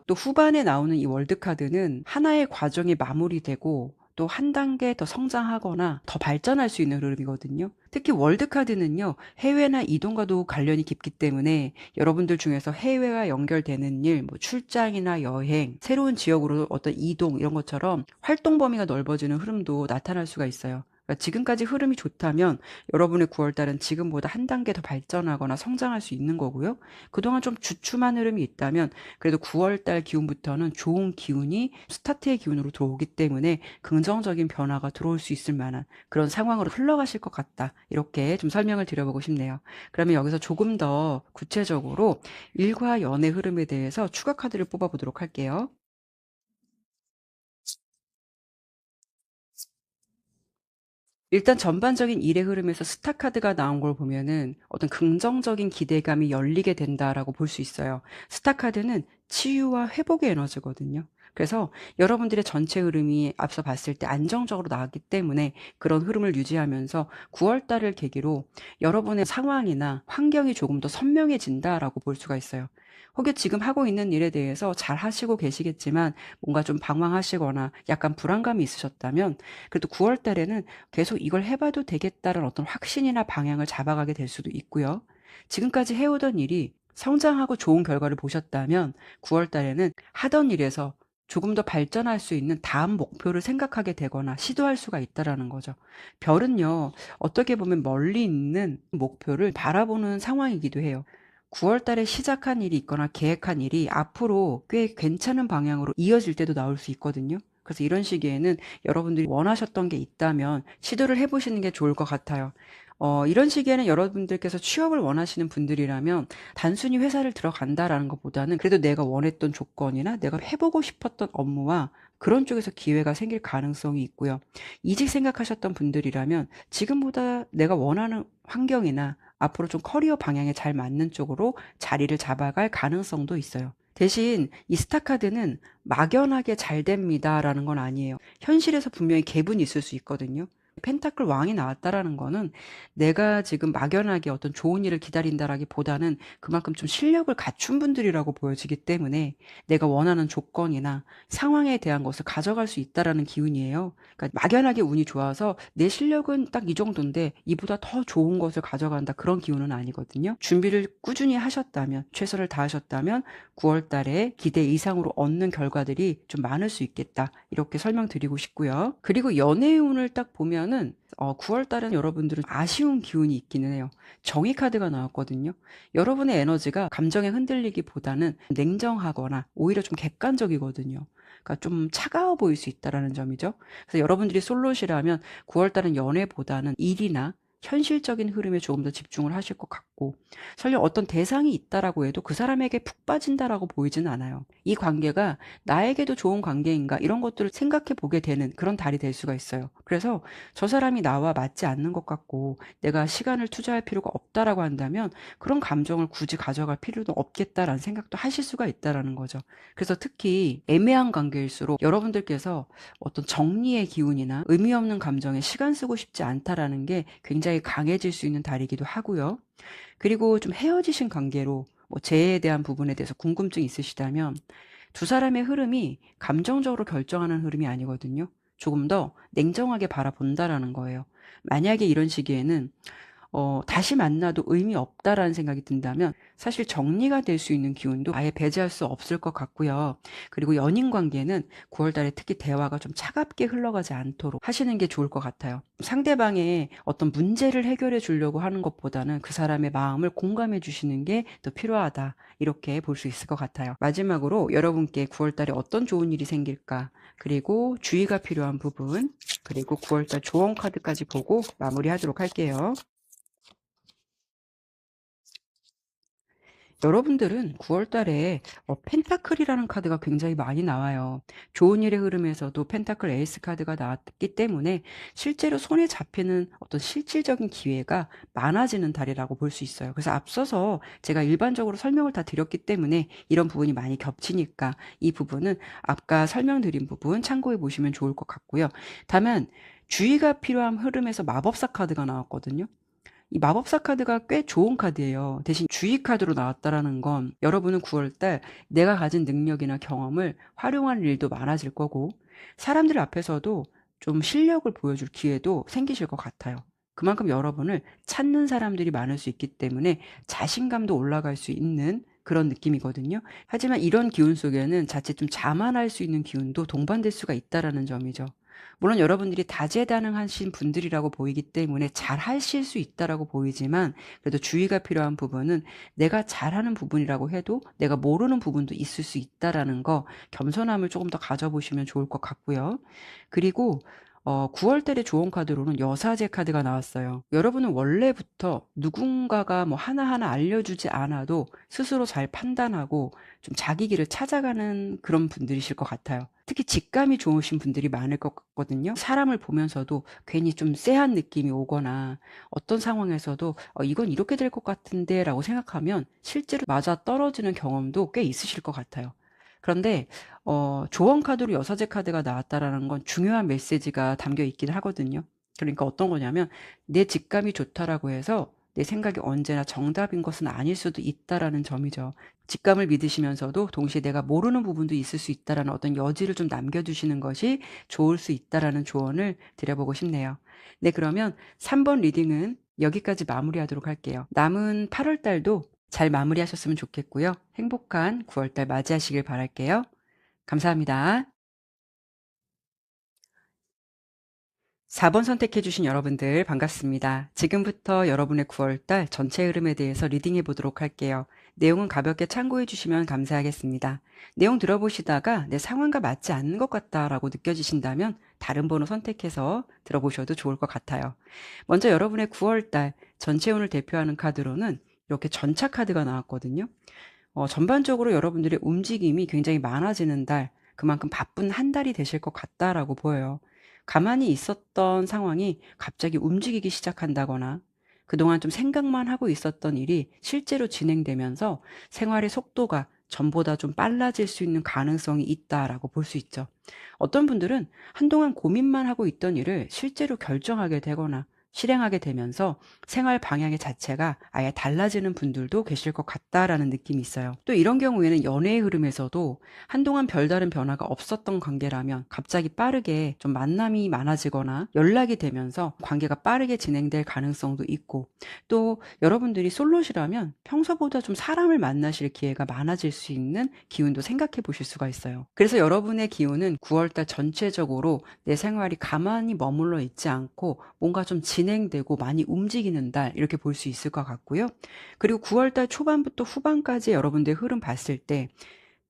또 후반에 나오는 이 월드카드는 하나의 과정이 마무리되고 또 한 단계 더 성장하거나 더 발전할 수 있는 흐름이거든요. 특히 월드카드는요, 해외나 이동과도 관련이 깊기 때문에 여러분들 중에서 해외와 연결되는 일, 뭐 출장이나 여행, 새로운 지역으로 어떤 이동 이런 것처럼 활동 범위가 넓어지는 흐름도 나타날 수가 있어요. 그러니까 지금까지 흐름이 좋다면 여러분의 9월달은 지금보다 한 단계 더 발전하거나 성장할 수 있는 거고요. 그동안 좀 주춤한 흐름이 있다면 그래도 9월달 기운부터는 좋은 기운이 스타트의 기운으로 들어오기 때문에 긍정적인 변화가 들어올 수 있을 만한 그런 상황으로 흘러가실 것 같다. 이렇게 좀 설명을 드려보고 싶네요. 그러면 여기서 조금 더 구체적으로 일과 연의 흐름에 대해서 추가 카드를 뽑아보도록 할게요. 일단 전반적인 일의 흐름에서 스타 카드가 나온 걸 보면은 어떤 긍정적인 기대감이 열리게 된다라고 볼 수 있어요. 스타 카드는 치유와 회복의 에너지거든요. 그래서 여러분들의 전체 흐름이 앞서 봤을 때 안정적으로 나왔기 때문에 그런 흐름을 유지하면서 9월 달을 계기로 여러분의 상황이나 환경이 조금 더 선명해진다라고 볼 수가 있어요. 혹여 지금 하고 있는 일에 대해서 잘 하시고 계시겠지만 뭔가 좀 방황하시거나 약간 불안감이 있으셨다면 그래도 9월 달에는 계속 이걸 해봐도 되겠다는 어떤 확신이나 방향을 잡아가게 될 수도 있고요. 지금까지 해오던 일이 성장하고 좋은 결과를 보셨다면 9월 달에는 하던 일에서 조금 더 발전할 수 있는 다음 목표를 생각하게 되거나 시도할 수가 있다라는 거죠. 별은요, 어떻게 보면 멀리 있는 목표를 바라보는 상황이기도 해요. 9월 달에 시작한 일이 있거나 계획한 일이 앞으로 꽤 괜찮은 방향으로 이어질 때도 나올 수 있거든요. 그래서 이런 시기에는 여러분들이 원하셨던 게 있다면 시도를 해보시는 게 좋을 것 같아요. 이런 시기에는 여러분들께서 취업을 원하시는 분들이라면 단순히 회사를 들어간다라는 것보다는 그래도 내가 원했던 조건이나 내가 해보고 싶었던 업무와 그런 쪽에서 기회가 생길 가능성이 있고요. 이직 생각하셨던 분들이라면 지금보다 내가 원하는 환경이나 앞으로 좀 커리어 방향에 잘 맞는 쪽으로 자리를 잡아갈 가능성도 있어요. 대신 이 스타카드는 막연하게 잘 됩니다라는 건 아니에요. 현실에서 분명히 갭은 있을 수 있거든요. 펜타클 왕이 나왔다라는 거는 내가 지금 막연하게 어떤 좋은 일을 기다린다라기보다는 그만큼 좀 실력을 갖춘 분들이라고 보여지기 때문에 내가 원하는 조건이나 상황에 대한 것을 가져갈 수 있다라는 기운이에요. 그러니까 막연하게 운이 좋아서 내 실력은 딱 이 정도인데 이보다 더 좋은 것을 가져간다 그런 기운은 아니거든요. 준비를 꾸준히 하셨다면 최선을 다하셨다면 9월 달에 기대 이상으로 얻는 결과들이 좀 많을 수 있겠다. 이렇게 설명드리고 싶고요. 그리고 연애의 운을 딱 보면은 9월 달은 여러분들은 아쉬운 기운이 있기는 해요. 정의 카드가 나왔거든요. 여러분의 에너지가 감정에 흔들리기보다는 냉정하거나 오히려 좀 객관적이거든요. 그러니까 좀 차가워 보일 수 있다라는 점이죠. 그래서 여러분들이 솔로시라면 9월 달은 연애보다는 일이나 현실적인 흐름에 조금 더 집중을 하실 것 같고 설령 어떤 대상이 있다라고 해도 그 사람에게 푹 빠진다라고 보이지는 않아요. 이 관계가 나에게도 좋은 관계인가 이런 것들을 생각해 보게 되는 그런 달이 될 수가 있어요. 그래서 저 사람이 나와 맞지 않는 것 같고 내가 시간을 투자할 필요가 없다라고 한다면 그런 감정을 굳이 가져갈 필요도 없겠다라는 생각도 하실 수가 있다라는 거죠. 그래서 특히 애매한 관계일수록 여러분들께서 어떤 정리의 기운이나 의미 없는 감정에 시간 쓰고 싶지 않다라는 게 굉장히 강해질 수 있는 달이기도 하고요. 그리고 좀 헤어지신 관계로 뭐 재해에 대한 부분에 대해서 궁금증이 있으시다면 두 사람의 흐름이 감정적으로 결정하는 흐름이 아니거든요. 조금 더 냉정하게 바라본다라는 거예요. 만약에 이런 시기에는 다시 만나도 의미 없다라는 생각이 든다면 사실 정리가 될 수 있는 기운도 아예 배제할 수 없을 것 같고요. 그리고 연인 관계는 9월 달에 특히 대화가 좀 차갑게 흘러가지 않도록 하시는 게 좋을 것 같아요. 상대방의 어떤 문제를 해결해 주려고 하는 것보다는 그 사람의 마음을 공감해 주시는 게 더 필요하다. 이렇게 볼 수 있을 것 같아요. 마지막으로 여러분께 9월 달에 어떤 좋은 일이 생길까? 그리고 주의가 필요한 부분, 그리고 9월 달 조언 카드까지 보고 마무리하도록 할게요. 여러분들은 9월 달에 펜타클이라는 카드가 굉장히 많이 나와요. 좋은 일의 흐름에서도 펜타클 에이스 카드가 나왔기 때문에 실제로 손에 잡히는 어떤 실질적인 기회가 많아지는 달이라고 볼 수 있어요. 그래서 앞서서 제가 일반적으로 설명을 다 드렸기 때문에 이런 부분이 많이 겹치니까 이 부분은 아까 설명드린 부분 참고해 보시면 좋을 것 같고요. 다만 주의가 필요한 흐름에서 마법사 카드가 나왔거든요. 이 마법사 카드가 꽤 좋은 카드예요. 대신 주의 카드로 나왔다라는 건 여러분은 9월 달 내가 가진 능력이나 경험을 활용하는 일도 많아질 거고 사람들 앞에서도 좀 실력을 보여줄 기회도 생기실 것 같아요. 그만큼 여러분을 찾는 사람들이 많을 수 있기 때문에 자신감도 올라갈 수 있는 그런 느낌이거든요. 하지만 이런 기운 속에는 자칫 좀 자만할 수 있는 기운도 동반될 수가 있다라는 점이죠. 물론 여러분들이 다재다능하신 분들이라고 보이기 때문에 잘 하실 수 있다라고 보이지만, 그래도 주의가 필요한 부분은 내가 잘하는 부분이라고 해도 내가 모르는 부분도 있을 수 있다라는 거, 겸손함을 조금 더 가져보시면 좋을 것 같고요. 그리고 9월 달에 조언 카드로는 여사제 카드가 나왔어요. 여러분은 원래부터 누군가가 뭐 하나하나 알려주지 않아도 스스로 잘 판단하고 좀 자기 길을 찾아가는 그런 분들이실 것 같아요. 특히 직감이 좋으신 분들이 많을 것 같거든요. 사람을 보면서도 괜히 좀 쎄한 느낌이 오거나 어떤 상황에서도 이건 이렇게 될 것 같은데 라고 생각하면 실제로 맞아 떨어지는 경험도 꽤 있으실 것 같아요. 그런데 조언 카드로 여사제 카드가 나왔다라는 건 중요한 메시지가 담겨 있긴 하거든요. 그러니까 어떤 거냐면, 내 직감이 좋다라고 해서 내 생각이 언제나 정답인 것은 아닐 수도 있다라는 점이죠. 직감을 믿으시면서도 동시에 내가 모르는 부분도 있을 수 있다라는 어떤 여지를 좀 남겨두시는 것이 좋을 수 있다라는 조언을 드려보고 싶네요. 네, 그러면 3번 리딩은 여기까지 마무리하도록 할게요. 남은 8월 달도 잘 마무리하셨으면 좋겠고요. 행복한 9월 달 맞이하시길 바랄게요. 감사합니다. 4번 선택해 주신 여러분들 반갑습니다. 지금부터 여러분의 9월달 전체 흐름에 대해서 리딩해 보도록 할게요. 내용은 가볍게 참고해 주시면 감사하겠습니다. 내용 들어보시다가 내 상황과 맞지 않는 것 같다라고 느껴지신다면 다른 번호 선택해서 들어보셔도 좋을 것 같아요. 먼저 여러분의 9월달 전체 운을 대표하는 카드로는 이렇게 전차 카드가 나왔거든요. 전반적으로 여러분들의 움직임이 굉장히 많아지는 달, 그만큼 바쁜 한 달이 되실 것 같다라고 보여요. 가만히 있었던 상황이 갑자기 움직이기 시작한다거나, 그동안 좀 생각만 하고 있었던 일이 실제로 진행되면서 생활의 속도가 전보다 좀 빨라질 수 있는 가능성이 있다라고 볼 수 있죠. 어떤 분들은 한동안 고민만 하고 있던 일을 실제로 결정하게 되거나 실행하게 되면서 생활 방향의 자체가 아예 달라지는 분들도 계실 것 같다라는 느낌이 있어요. 또 이런 경우에는 연애의 흐름에서도 한동안 별다른 변화가 없었던 관계라면 갑자기 빠르게 좀 만남이 많아지거나 연락이 되면서 관계가 빠르게 진행될 가능성도 있고, 또 여러분들이 솔로시라면 평소보다 좀 사람을 만나실 기회가 많아질 수 있는 기운도 생각해 보실 수가 있어요. 그래서 여러분의 기운은 9월달 전체적으로 내 생활이 가만히 머물러 있지 않고 뭔가 좀 진행되고 많이 움직이는 달, 이렇게 볼 수 있을 것 같고요. 그리고 9월 달 초반부터 후반까지 여러분들의 흐름 봤을 때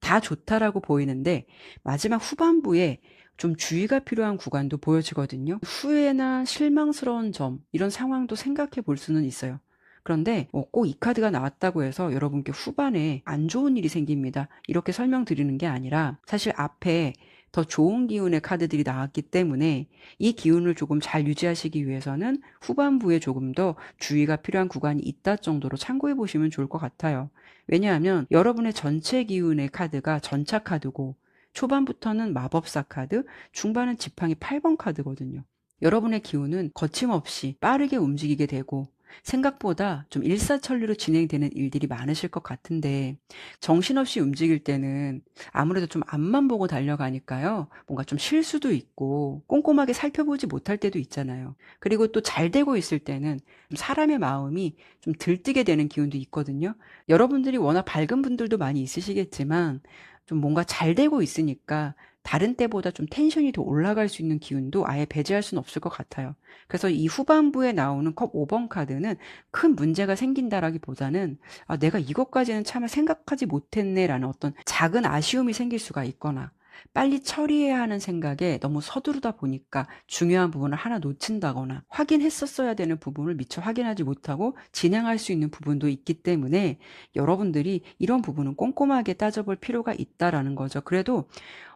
다 좋다라고 보이는데, 마지막 후반부에 좀 주의가 필요한 구간도 보여지거든요. 후회나 실망스러운 점, 이런 상황도 생각해 볼 수는 있어요. 그런데 꼭 이 카드가 나왔다고 해서 여러분께 후반에 안 좋은 일이 생깁니다, 이렇게 설명드리는 게 아니라, 사실 앞에 더 좋은 기운의 카드들이 나왔기 때문에 이 기운을 조금 잘 유지하시기 위해서는 후반부에 조금 더 주의가 필요한 구간이 있다 정도로 참고해 보시면 좋을 것 같아요. 왜냐하면 여러분의 전체 기운의 카드가 전차 카드고, 초반부터는 마법사 카드, 중반은 지팡이 8번 카드거든요. 여러분의 기운은 거침없이 빠르게 움직이게 되고 생각보다 좀 일사천리로 진행되는 일들이 많으실 것 같은데, 정신없이 움직일 때는 아무래도 좀 앞만 보고 달려가니까요, 뭔가 좀 실수도 있고 꼼꼼하게 살펴보지 못할 때도 있잖아요. 그리고 또 잘 되고 있을 때는 좀 사람의 마음이 좀 들뜨게 되는 기운도 있거든요. 여러분들이 워낙 밝은 분들도 많이 있으시겠지만, 좀 뭔가 잘 되고 있으니까 다른 때보다 좀 텐션이 더 올라갈 수 있는 기운도 아예 배제할 수는 없을 것 같아요. 그래서 이 후반부에 나오는 컵 5번 카드는 큰 문제가 생긴다라기보다는, 내가 이것까지는 참 생각하지 못했네라는 어떤 작은 아쉬움이 생길 수가 있거나, 빨리 처리해야 하는 생각에 너무 서두르다 보니까 중요한 부분을 하나 놓친다거나, 확인했었어야 되는 부분을 미처 확인하지 못하고 진행할 수 있는 부분도 있기 때문에 여러분들이 이런 부분은 꼼꼼하게 따져볼 필요가 있다라는 거죠. 그래도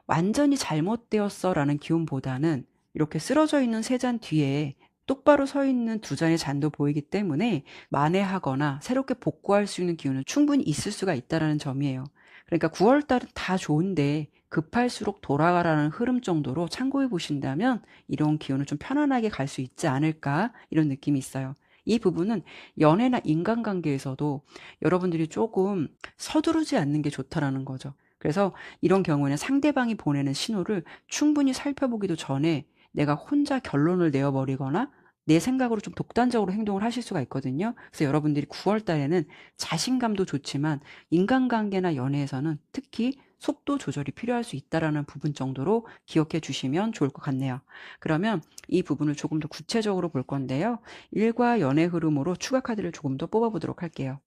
완전히 잘못되었어라는 기운보다는 이렇게 쓰러져 있는 세 잔 뒤에 똑바로 서 있는 두 잔의 잔도 보이기 때문에 만회하거나 새롭게 복구할 수 있는 기운은 충분히 있을 수가 있다라는 점이에요. 그러니까 9월 달은 다 좋은데 급할수록 돌아가라는 흐름 정도로 참고해 보신다면 이런 기운을 좀 편안하게 갈 수 있지 않을까, 이런 느낌이 있어요. 이 부분은 연애나 인간관계에서도 여러분들이 조금 서두르지 않는 게 좋다라는 거죠. 그래서 이런 경우에는 상대방이 보내는 신호를 충분히 살펴보기도 전에 내가 혼자 결론을 내어버리거나 내 생각으로 좀 독단적으로 행동을 하실 수가 있거든요. 그래서 여러분들이 9월 달에는 자신감도 좋지만 인간관계나 연애에서는 특히 속도 조절이 필요할 수 있다라는 부분 정도로 기억해 주시면 좋을 것 같네요. 그러면 이 부분을 조금 더 구체적으로 볼 건데요. 일과 연애 흐름으로 추가 카드를 조금 더 뽑아보도록 할게요.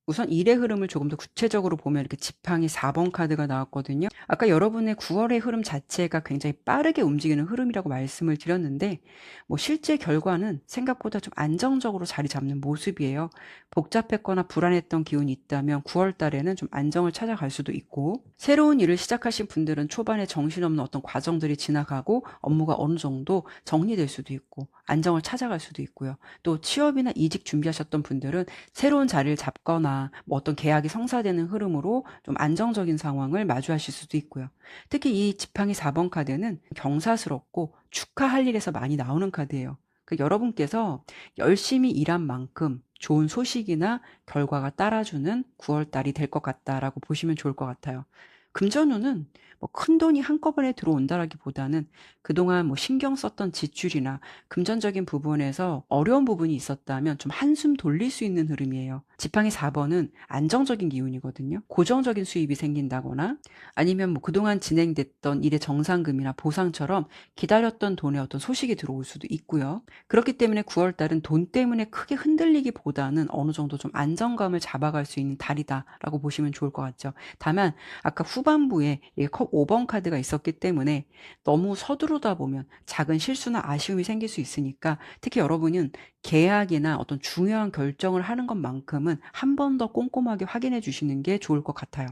우선 일의 흐름을 조금 더 구체적으로 보면 이렇게 지팡이 4번 카드가 나왔거든요. 아까 여러분의 9월의 흐름 자체가 굉장히 빠르게 움직이는 흐름이라고 말씀을 드렸는데 뭐 실제 결과는 생각보다 좀 안정적으로 자리 잡는 모습이에요. 복잡했거나 불안했던 기운이 있다면 9월 달에는 좀 안정을 찾아갈 수도 있고, 새로운 일을 시작하신 분들은 초반에 정신없는 어떤 과정들이 지나가고 업무가 어느 정도 정리될 수도 있고 안정을 찾아갈 수도 있고요. 또 취업이나 이직 준비하셨던 분들은 새로운 자리를 잡거나 뭐 어떤 계약이 성사되는 흐름으로 좀 안정적인 상황을 마주하실 수도 있고요. 특히 이 지팡이 4번 카드는 경사스럽고 축하할 일에서 많이 나오는 카드예요. 여러분께서 열심히 일한 만큼 좋은 소식이나 결과가 따라주는 9월 달이 될 것 같다라고 보시면 좋을 것 같아요. 금전운은 뭐 큰돈이 한꺼번에 들어온다라기보다는 그동안 뭐 신경 썼던 지출이나 금전적인 부분에서 어려운 부분이 있었다면 좀 한숨 돌릴 수 있는 흐름이에요. 지팡이 4번은 안정적인 기운이거든요. 고정적인 수입이 생긴다거나 아니면 뭐 그동안 진행됐던 일의 정상금이나 보상처럼 기다렸던 돈에 어떤 소식이 들어올 수도 있고요. 그렇기 때문에 9월 달은 돈 때문에 크게 흔들리기보다는 어느 정도 좀 안정감을 잡아갈 수 있는 달이다라고 보시면 좋을 것 같죠. 다만 아까 후반부에 컵 5번 카드가 있었기 때문에 너무 서두르다 보면 작은 실수나 아쉬움이 생길 수 있으니까 특히 여러분은 계약이나 어떤 중요한 결정을 하는 것만큼은 한 번 더 꼼꼼하게 확인해 주시는 게 좋을 것 같아요.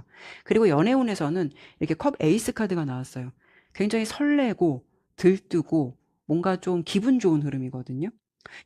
그리고 연애운에서는 이렇게 컵 에이스 카드가 나왔어요. 굉장히 설레고 들뜨고 뭔가 좀 기분 좋은 흐름이거든요.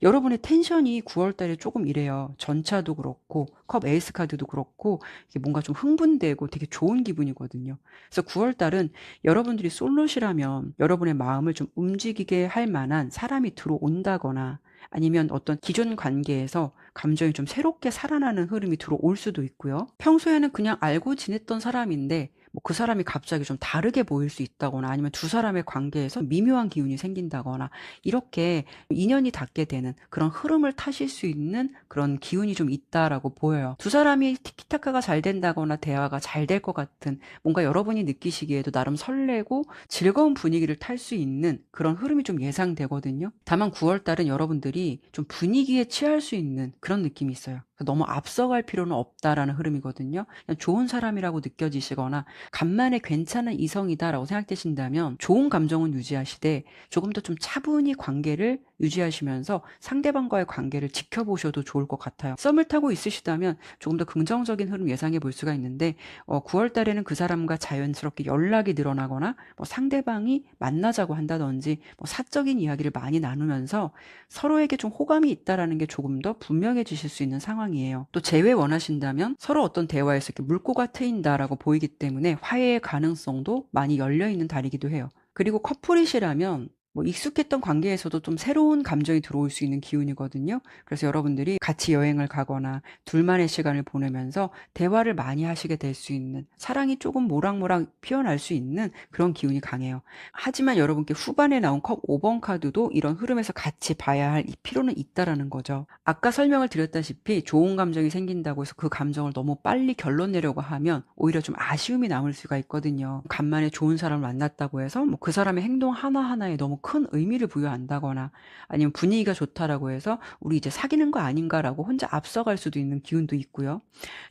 여러분의 텐션이 9월 달에 조금 이래요. 전차도 그렇고 컵 에이스 카드도 그렇고 이게 뭔가 좀 흥분되고 되게 좋은 기분이거든요. 그래서 9월 달은 여러분들이 솔로시라면 여러분의 마음을 좀 움직이게 할 만한 사람이 들어온다거나 아니면 어떤 기존 관계에서 감정이 좀 새롭게 살아나는 흐름이 들어올 수도 있고요. 평소에는 그냥 알고 지냈던 사람인데 뭐 그 사람이 갑자기 좀 다르게 보일 수 있다거나 아니면 두 사람의 관계에서 미묘한 기운이 생긴다거나 이렇게 인연이 닿게 되는 그런 흐름을 타실 수 있는 그런 기운이 좀 있다라고 보여요. 두 사람이 티키타카가 잘 된다거나 대화가 잘 될 것 같은 뭔가 여러분이 느끼시기에도 나름 설레고 즐거운 분위기를 탈 수 있는 그런 흐름이 좀 예상되거든요. 다만 9월 달은 여러분들이 좀 분위기에 취할 수 있는 그런 느낌이 있어요. 너무 앞서갈 필요는 없다라는 흐름이거든요. 그냥 좋은 사람이라고 느껴지시거나 간만에 괜찮은 이성이다라고 생각되신다면 좋은 감정은 유지하시되 조금 더 좀 차분히 관계를 유지하시면서 상대방과의 관계를 지켜보셔도 좋을 것 같아요. 썸을 타고 있으시다면 조금 더 긍정적인 흐름 예상해 볼 수가 있는데 9월 달에는 그 사람과 자연스럽게 연락이 늘어나거나 뭐 상대방이 만나자고 한다든지 뭐 사적인 이야기를 많이 나누면서 서로에게 좀 호감이 있다라는 게 조금 더 분명해지실 수 있는 상황이에요. 또 재회 원하신다면 서로 어떤 대화에서 이렇게 물꼬가 트인다라고 보이기 때문에 화해의 가능성도 많이 열려 있는 달이기도 해요. 그리고 커플이시라면 뭐 익숙했던 관계에서도 좀 새로운 감정이 들어올 수 있는 기운이거든요. 그래서 여러분들이 같이 여행을 가거나 둘만의 시간을 보내면서 대화를 많이 하시게 될 수 있는 사랑이 조금 모락모락 피어날 수 있는 그런 기운이 강해요. 하지만 여러분께 후반에 나온 컵 5번 카드도 이런 흐름에서 같이 봐야 할 이 필요는 있다라는 거죠. 아까 설명을 드렸다시피 좋은 감정이 생긴다고 해서 그 감정을 너무 빨리 결론 내려고 하면 오히려 좀 아쉬움이 남을 수가 있거든요. 간만에 좋은 사람을 만났다고 해서 뭐 그 사람의 행동 하나하나에 너무 큰 의미를 부여한다거나 아니면 분위기가 좋다라고 해서 우리 이제 사귀는 거 아닌가라고 혼자 앞서갈 수도 있는 기운도 있고요.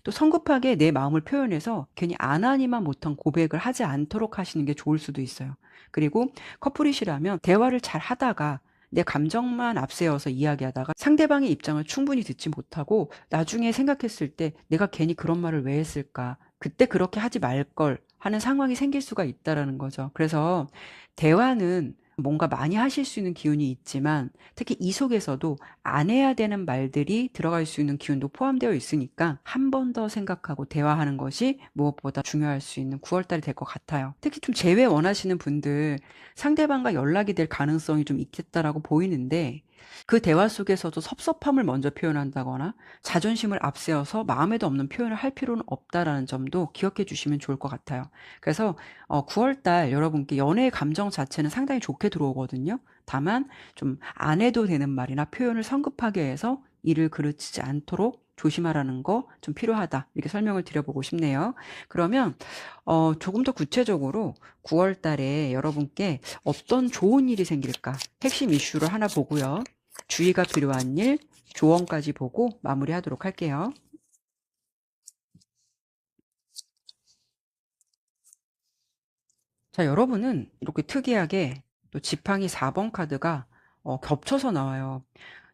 또 성급하게 내 마음을 표현해서 괜히 안 하니만 못한 고백을 하지 않도록 하시는 게 좋을 수도 있어요. 그리고 커플이시라면 대화를 잘 하다가 내 감정만 앞세워서 이야기하다가 상대방의 입장을 충분히 듣지 못하고 나중에 생각했을 때 내가 괜히 그런 말을 왜 했을까? 그때 그렇게 하지 말걸 하는 상황이 생길 수가 있다라는 거죠. 그래서 대화는 뭔가 많이 하실 수 있는 기운이 있지만 특히 이 속에서도 안 해야 되는 말들이 들어갈 수 있는 기운도 포함되어 있으니까 한 번 더 생각하고 대화하는 것이 무엇보다 중요할 수 있는 9월 달이 될 것 같아요. 특히 좀 재회 원하시는 분들 상대방과 연락이 될 가능성이 좀 있겠다라고 보이는데 그 대화 속에서도 섭섭함을 먼저 표현한다거나 자존심을 앞세워서 마음에도 없는 표현을 할 필요는 없다라는 점도 기억해 주시면 좋을 것 같아요. 그래서 9월 달 여러분께 연애의 감정 자체는 상당히 좋게 들어오거든요. 다만 좀 안 해도 되는 말이나 표현을 성급하게 해서 일을 그르치지 않도록 조심하라는 거 좀 필요하다. 이렇게 설명을 드려보고 싶네요. 그러면 조금 더 구체적으로 9월 달에 여러분께 어떤 좋은 일이 생길까? 핵심 이슈를 하나 보고요. 주의가 필요한 일, 조언까지 보고 마무리하도록 할게요. 자, 여러분은 이렇게 특이하게 또 지팡이 4번 카드가 겹쳐서 나와요.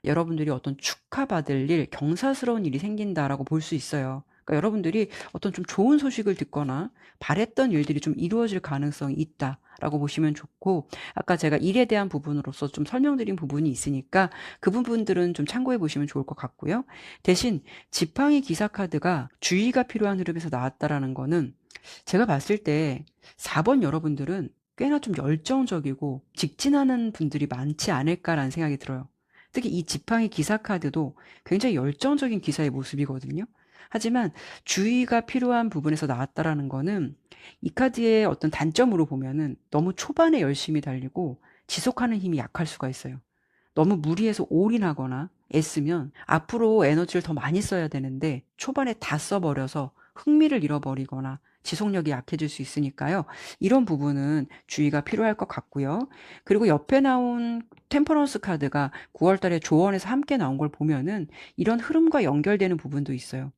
여러분들이 어떤 축하받을 일, 경사스러운 일이 생긴다라고 볼 수 있어요. 그러니까 여러분들이 어떤 좀 좋은 소식을 듣거나 바랬던 일들이 좀 이루어질 가능성이 있다라고 보시면 좋고, 아까 제가 일에 대한 부분으로서 좀 설명드린 부분이 있으니까 그 부분들은 좀 참고해 보시면 좋을 것 같고요. 대신 지팡이 기사 카드가 주의가 필요한 흐름에서 나왔다라는 거는 제가 봤을 때 4번 여러분들은 꽤나 좀 열정적이고 직진하는 분들이 많지 않을까라는 생각이 들어요. 특히 이 지팡이 기사 카드도 굉장히 열정적인 기사의 모습이거든요. 하지만 주의가 필요한 부분에서 나왔다라는 거는 이 카드의 어떤 단점으로 보면은 너무 초반에 열심히 달리고 지속하는 힘이 약할 수가 있어요. 너무 무리해서 올인하거나 애쓰면 앞으로 에너지를 더 많이 써야 되는데 초반에 다 써버려서 흥미를 잃어버리거나 지속력이 약해질 수 있으니까요. 이런 부분은 주의가 필요할 것 같고요. 그리고 옆에 나온 템퍼런스 카드가 9월 달에 조언에서 함께 나온 걸 보면은 이런 흐름과 연결되는 부분도 있어요.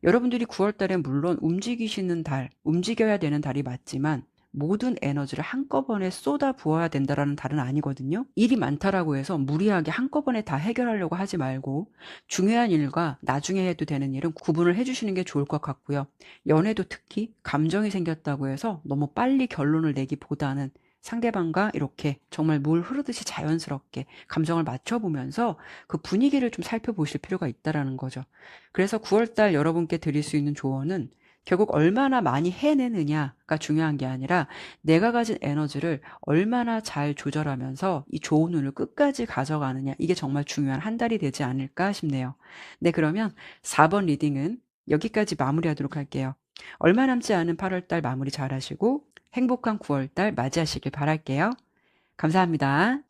여러분들이 9월 달에 물론 움직이시는 달, 움직여야 되는 달이 맞지만 모든 에너지를 한꺼번에 쏟아 부어야 된다라는 달은 아니거든요. 일이 많다라고 해서 무리하게 한꺼번에 다 해결하려고 하지 말고 중요한 일과 나중에 해도 되는 일은 구분을 해주시는 게 좋을 것 같고요. 연애도 특히 감정이 생겼다고 해서 너무 빨리 결론을 내기보다는 상대방과 이렇게 정말 물 흐르듯이 자연스럽게 감정을 맞춰보면서 그 분위기를 좀 살펴보실 필요가 있다라는 거죠. 그래서 9월달 여러분께 드릴 수 있는 조언은 결국 얼마나 많이 해내느냐가 중요한 게 아니라 내가 가진 에너지를 얼마나 잘 조절하면서 이 좋은 운을 끝까지 가져가느냐, 이게 정말 중요한 한 달이 되지 않을까 싶네요. 네, 그러면 4번 리딩은 여기까지 마무리하도록 할게요. 얼마 남지 않은 8월달 마무리 잘 하시고 행복한 9월달 맞이하시길 바랄게요. 감사합니다.